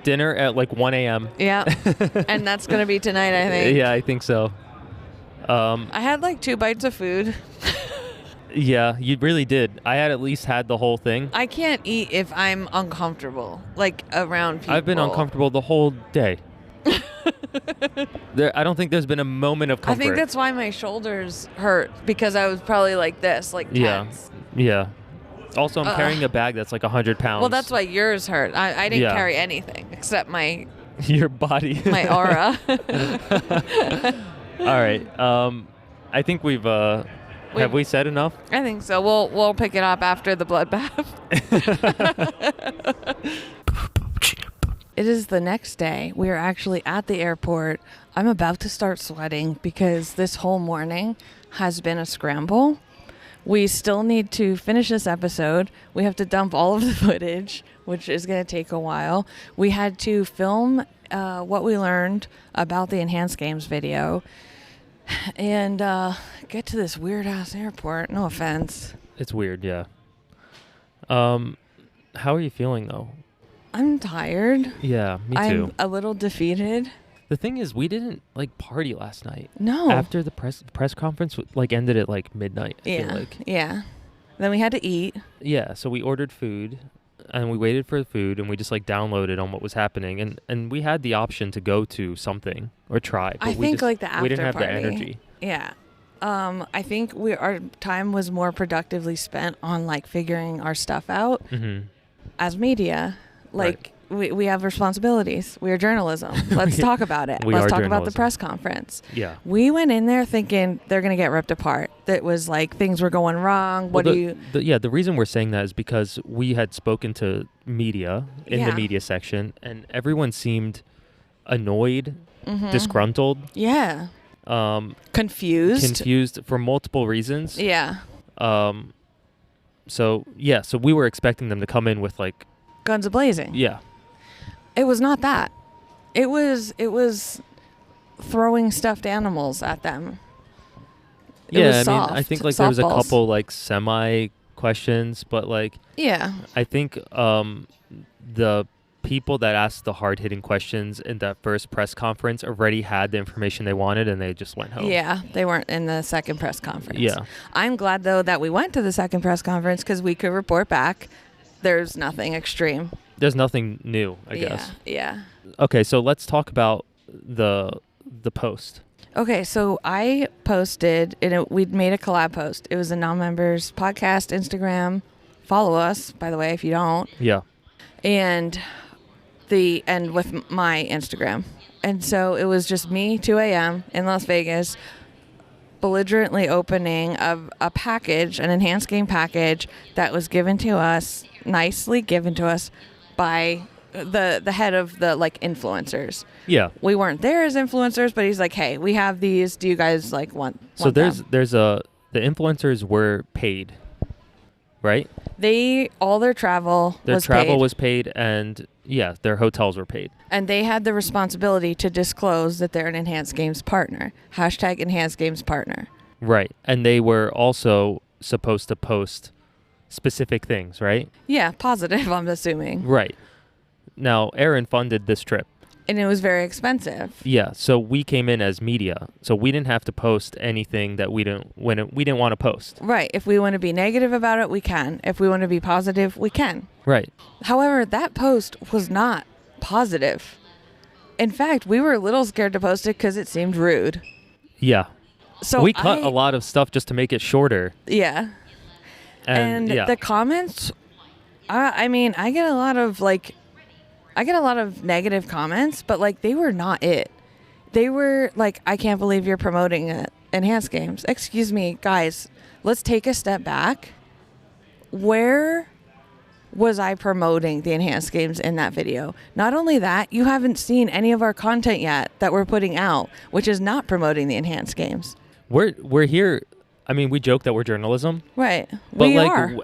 Speaker 5: dinner at like 1 a.m.
Speaker 1: Yeah. And that's going to be tonight, I think.
Speaker 5: Yeah, I think so.
Speaker 1: I had like 2 bites of food.
Speaker 5: Yeah, you really did. I had at least had the whole thing.
Speaker 1: I can't eat if I'm uncomfortable, like around people.
Speaker 5: I've been uncomfortable the whole day. I don't think there's been a moment of comfort.
Speaker 1: I think that's why my shoulders hurt, because I was probably like this, like tense.
Speaker 5: Yeah. Also, I'm carrying a bag that's like 100 pounds.
Speaker 1: Well, that's why yours hurt. I didn't carry anything except my
Speaker 5: your body,
Speaker 1: my aura.
Speaker 5: All right. I think we've have we said enough?
Speaker 1: I think so. We'll pick it up after the bloodbath. It is the next day. We are actually at the airport. I'm about to start sweating because this whole morning has been a scramble. We still need to finish this episode. We have to dump all of the footage, which is going to take a while. We had to film what we learned about the Enhanced Games video and get to this weird-ass airport. No offense.
Speaker 5: It's weird, yeah. How are you feeling, though?
Speaker 1: I'm tired.
Speaker 5: Yeah, me too.
Speaker 1: I'm a little defeated.
Speaker 5: The thing is, we didn't like party last night.
Speaker 1: No.
Speaker 5: After the press conference like ended at like midnight. I feel like.
Speaker 1: Yeah. Then we had to eat.
Speaker 5: Yeah, so we ordered food, and we waited for the food, and we just like downloaded on what was happening, and we had the option to go to something or try. But
Speaker 1: I think like the after
Speaker 5: we didn't have
Speaker 1: party.
Speaker 5: the energy.
Speaker 1: Yeah. I think our time was more productively spent on like figuring our stuff out as media. Like we have responsibilities. We are journalism. Let's talk about it. Let's talk about the press conference.
Speaker 5: Yeah.
Speaker 1: We went in there thinking they're going to get ripped apart. That was like things were going wrong.
Speaker 5: The reason we're saying that is because we had spoken to media in the media section, and everyone seemed annoyed, disgruntled.
Speaker 1: Yeah.
Speaker 2: Confused
Speaker 5: for multiple reasons.
Speaker 1: Yeah.
Speaker 5: So we were expecting them to come in with like
Speaker 1: guns a-blazing.
Speaker 5: Yeah.
Speaker 1: It was not that. It was throwing stuffed animals at them.
Speaker 5: I think like there was a couple like semi questions, but like I think the people that asked the hard-hitting questions in that first press conference already had the information they wanted, and they just went home.
Speaker 1: Yeah, they weren't in the second press conference.
Speaker 5: Yeah.
Speaker 1: I'm glad, though, that we went to the second press conference because we could report back. There's nothing extreme.
Speaker 5: There's nothing new, I guess.
Speaker 1: Yeah.
Speaker 5: Okay, so let's talk about the post.
Speaker 1: Okay, so I posted, we'd made a collab post. It was a non-members podcast, Instagram. Follow us, by the way, if you don't.
Speaker 5: Yeah.
Speaker 1: And with my Instagram. And so it was just me, 2 a.m. in Las Vegas, belligerently opening of a package, an enhanced game package that was nicely given to us by the head of the like influencers.
Speaker 5: Yeah.
Speaker 1: We weren't there as influencers, but he's like, hey, we have these. Do you guys like want
Speaker 5: So
Speaker 1: them?
Speaker 5: the influencers were paid, right?
Speaker 1: All their travel
Speaker 5: was paid, and their hotels were paid.
Speaker 1: And they had the responsibility to disclose that they're an Enhanced Games partner. # Enhanced Games partner.
Speaker 5: Right. And they were also supposed to post specific things, right?
Speaker 1: Yeah, positive, I'm assuming.
Speaker 5: Right. Now, Aaron funded this trip.
Speaker 1: And it was very expensive.
Speaker 5: Yeah, so we came in as media, so we didn't have to post anything that we didn't want to post.
Speaker 1: Right. If we want to be negative about it, we can. If we want to be positive, we can.
Speaker 5: Right.
Speaker 1: However, that post was not positive. In fact, we were a little scared to post it because it seemed rude.
Speaker 5: Yeah.
Speaker 1: So
Speaker 5: we cut a lot of stuff just to make it shorter.
Speaker 1: Yeah. And the comments, I get a lot of like I get a lot of negative comments, but like they were not it. They were like, I can't believe you're promoting enhanced games. Excuse me, guys, let's take a step back. Where was I promoting the enhanced games in that video? Not only that, you haven't seen any of our content yet that we're putting out, which is not promoting the enhanced games.
Speaker 5: We're here. I mean, we joke that we're journalism.
Speaker 1: Right.
Speaker 5: But
Speaker 1: we are.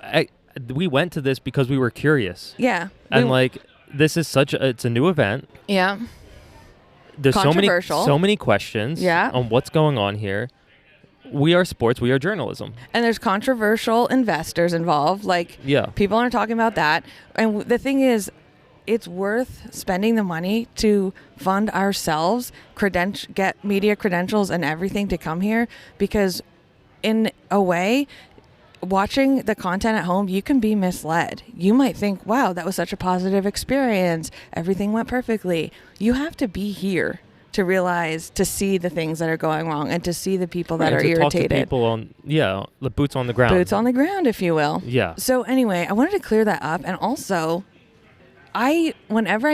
Speaker 5: We went to this because we were curious.
Speaker 1: Yeah.
Speaker 5: And like, this is it's a new event.
Speaker 1: Yeah.
Speaker 5: There's so many questions on what's going on here. We are sports. We are journalism.
Speaker 1: And there's controversial investors involved. Like, people aren't talking about that. And the thing is, it's worth spending the money to fund ourselves, get media credentials and everything to come here, because in a way, watching the content at home, you can be misled. You might think, wow, that was such a positive experience. Everything went perfectly. You have to be here to realize, to see the things that are going wrong and to see the people that are irritated.
Speaker 5: Talk to people on, the boots on the ground.
Speaker 1: Boots on the ground, if you will.
Speaker 5: Yeah.
Speaker 1: So anyway, I wanted to clear that up. And also, whenever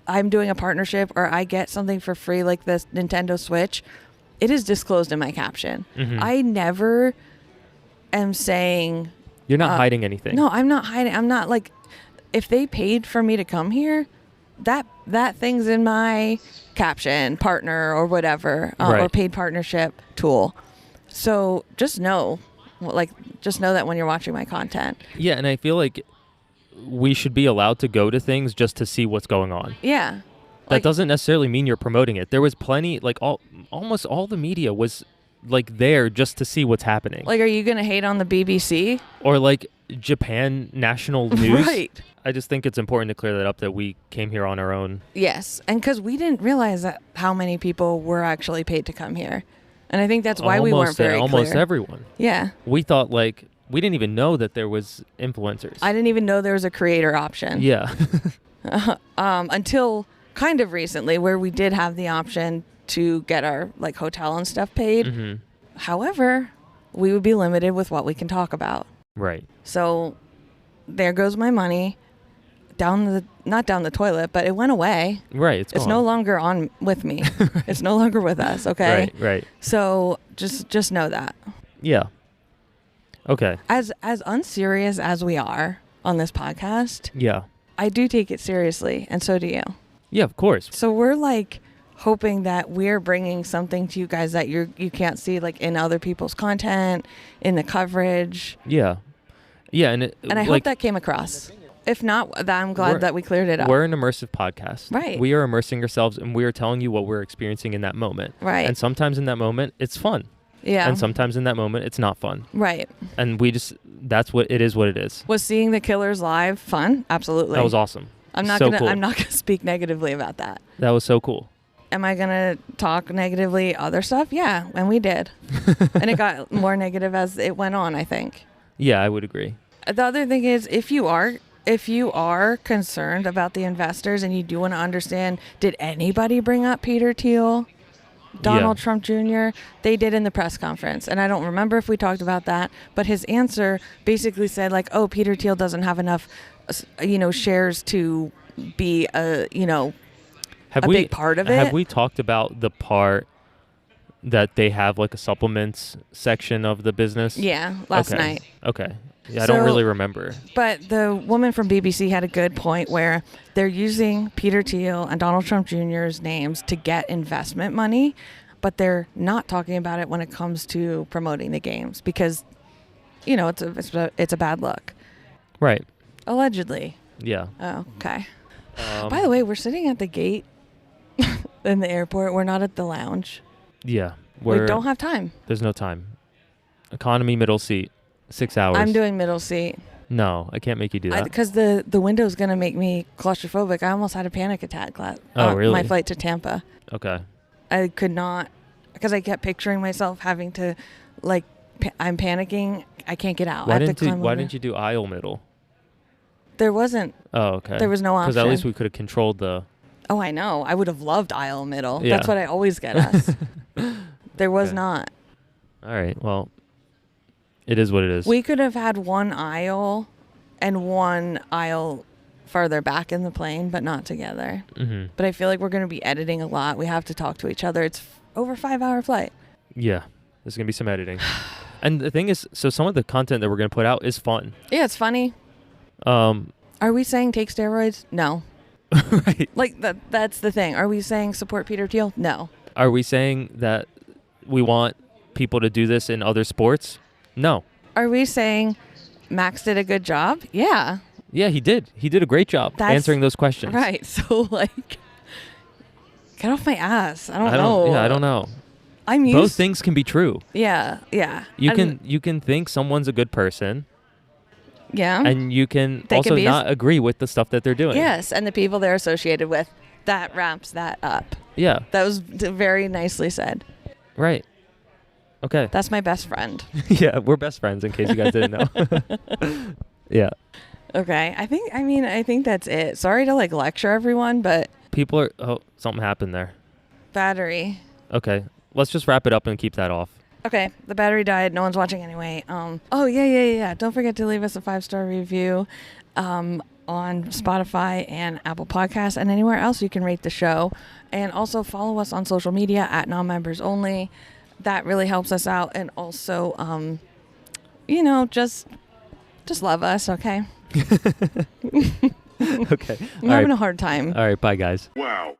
Speaker 1: I'm doing a partnership or I get something for free like this Nintendo Switch, it is disclosed in my caption. Mm-hmm. I never am saying...
Speaker 5: You're not hiding anything.
Speaker 1: No, I'm not hiding. I'm not like... If they paid for me to come here, that thing's in my caption, partner or whatever, or paid partnership tool. So just know that when you're watching my content.
Speaker 5: Yeah, and I feel like we should be allowed to go to things just to see what's going on.
Speaker 1: Yeah.
Speaker 5: That doesn't necessarily mean you're promoting it. There was plenty, like almost all the media was like there just to see what's happening.
Speaker 1: Like, are you going to hate on the BBC?
Speaker 5: Or like Japan national news?
Speaker 1: Right.
Speaker 5: I just think it's important to clear that up, that we came here on our own.
Speaker 1: Yes. And because we didn't realize how many people were actually paid to come here. And I think that's why we weren't very clear.
Speaker 5: Almost everyone.
Speaker 1: Yeah.
Speaker 5: We thought we didn't even know that there was influencers.
Speaker 1: I didn't even know there was a creator option.
Speaker 5: Yeah.
Speaker 1: Until kind of recently, where we did have the option to get our like hotel and stuff paid. Mm-hmm. However, we would be limited with what we can talk about.
Speaker 5: Right.
Speaker 1: So there goes my money not down the toilet, but it went away.
Speaker 5: Right.
Speaker 1: It's no longer on with me. Right. It's no longer with us. Okay.
Speaker 5: Right.
Speaker 1: So just know that.
Speaker 5: Yeah. Okay.
Speaker 1: As unserious as we are on this podcast.
Speaker 5: Yeah.
Speaker 1: I do take it seriously, and so do you.
Speaker 5: Yeah, of course.
Speaker 1: So we're like hoping that we're bringing something to you guys that you can't see, like in other people's content, in the coverage.
Speaker 5: Yeah. Yeah, and
Speaker 1: I hope that came across. If not, I'm glad that we cleared it up.
Speaker 5: We're an immersive podcast.
Speaker 1: Right.
Speaker 5: We are immersing ourselves, and we are telling you what we're experiencing in that moment.
Speaker 1: Right.
Speaker 5: And sometimes in that moment, it's fun.
Speaker 1: Yeah.
Speaker 5: And sometimes in that moment, it's not fun.
Speaker 1: Right.
Speaker 5: And that's what it is. What it is.
Speaker 1: Was seeing the Killers live fun? Absolutely.
Speaker 5: That was awesome.
Speaker 1: I'm not gonna speak negatively about that.
Speaker 5: That was so cool.
Speaker 1: Am I gonna talk negatively other stuff? Yeah, and we did. And it got more negative as it went on, I think.
Speaker 5: Yeah, I would agree.
Speaker 1: The other thing is, if you are concerned about the investors and you do want to understand, did anybody bring up Peter Thiel, Donald Trump Jr.? They did in the press conference, and I don't remember if we talked about that, but his answer basically said like, oh, Peter Thiel doesn't have enough, shares to be a big part of it.
Speaker 5: Have we talked about the part that they have like a supplements section of the business?
Speaker 1: Yeah, last night.
Speaker 5: Okay. Yeah, I don't really remember.
Speaker 1: But the woman from BBC had a good point where they're using Peter Thiel and Donald Trump Jr.'s names to get investment money, but they're not talking about it when it comes to promoting the games because, it's a bad look.
Speaker 5: Right.
Speaker 1: Allegedly.
Speaker 5: Yeah.
Speaker 1: Oh, okay. By the way, we're sitting at the gate in the airport. We're not at the lounge.
Speaker 5: Yeah.
Speaker 1: We don't have time.
Speaker 5: There's no time. Economy middle seat. 6 hours.
Speaker 1: I'm doing middle seat.
Speaker 5: No, I can't make you do that.
Speaker 1: Because the window's going to make me claustrophobic. I almost had a panic attack
Speaker 5: really?
Speaker 1: My flight to Tampa.
Speaker 5: Okay.
Speaker 1: I could not, because I kept picturing myself having to, I'm panicking. I can't get out.
Speaker 5: Why didn't you do aisle middle?
Speaker 1: There wasn't.
Speaker 5: Oh, okay.
Speaker 1: There was no option.
Speaker 5: Because at least we could have controlled the...
Speaker 1: Oh, I know. I would have loved aisle middle.
Speaker 5: Yeah.
Speaker 1: That's what I always get us. There was not.
Speaker 5: All right. Well, it is what it is.
Speaker 1: We could have had one aisle and one aisle
Speaker 2: farther back in the plane, but not together.
Speaker 5: Mm-hmm.
Speaker 2: But I feel like we're going to be editing a lot. We have to talk to each other. It's over a 5-hour flight.
Speaker 5: Yeah, there's going to be some editing. And the thing is, so some of the content that we're going to put out is fun.
Speaker 2: Yeah, it's funny. Are we saying take steroids? No.
Speaker 5: Right.
Speaker 2: Like, that's the thing. Are we saying support Peter Thiel? No.
Speaker 5: Are we saying that we want people to do this in other sports? No.
Speaker 2: Are we saying Max did a good job? Yeah.
Speaker 5: Yeah, he did. He did a great job answering those questions.
Speaker 2: Right. So, like, get off my ass. I don't know.
Speaker 5: Yeah, I don't know.
Speaker 2: I'm used.
Speaker 5: Both things can be true.
Speaker 2: Yeah, yeah.
Speaker 5: You can think someone's a good person.
Speaker 2: Yeah.
Speaker 5: And you can also not agree with the stuff that they're doing.
Speaker 2: Yes, and the people they're associated with. That wraps that up.
Speaker 5: Yeah.
Speaker 2: That was very nicely said.
Speaker 5: Right. Okay.
Speaker 2: That's my best friend.
Speaker 5: Yeah, we're best friends in case you guys didn't know. Yeah.
Speaker 2: Okay. I think that's it. Sorry to like lecture everyone, but
Speaker 5: people are something happened there.
Speaker 2: Battery.
Speaker 5: Okay. Let's just wrap it up and keep that off.
Speaker 2: Okay, the battery died. No one's watching anyway. Oh, yeah. Don't forget to leave us a 5-star review on Spotify and Apple Podcasts and anywhere else you can rate the show. And also follow us on social media at non-members only. That really helps us out. And also, just love us, okay?
Speaker 5: Okay.
Speaker 2: I'm having a hard time.
Speaker 5: All right, bye, guys.
Speaker 4: Wow.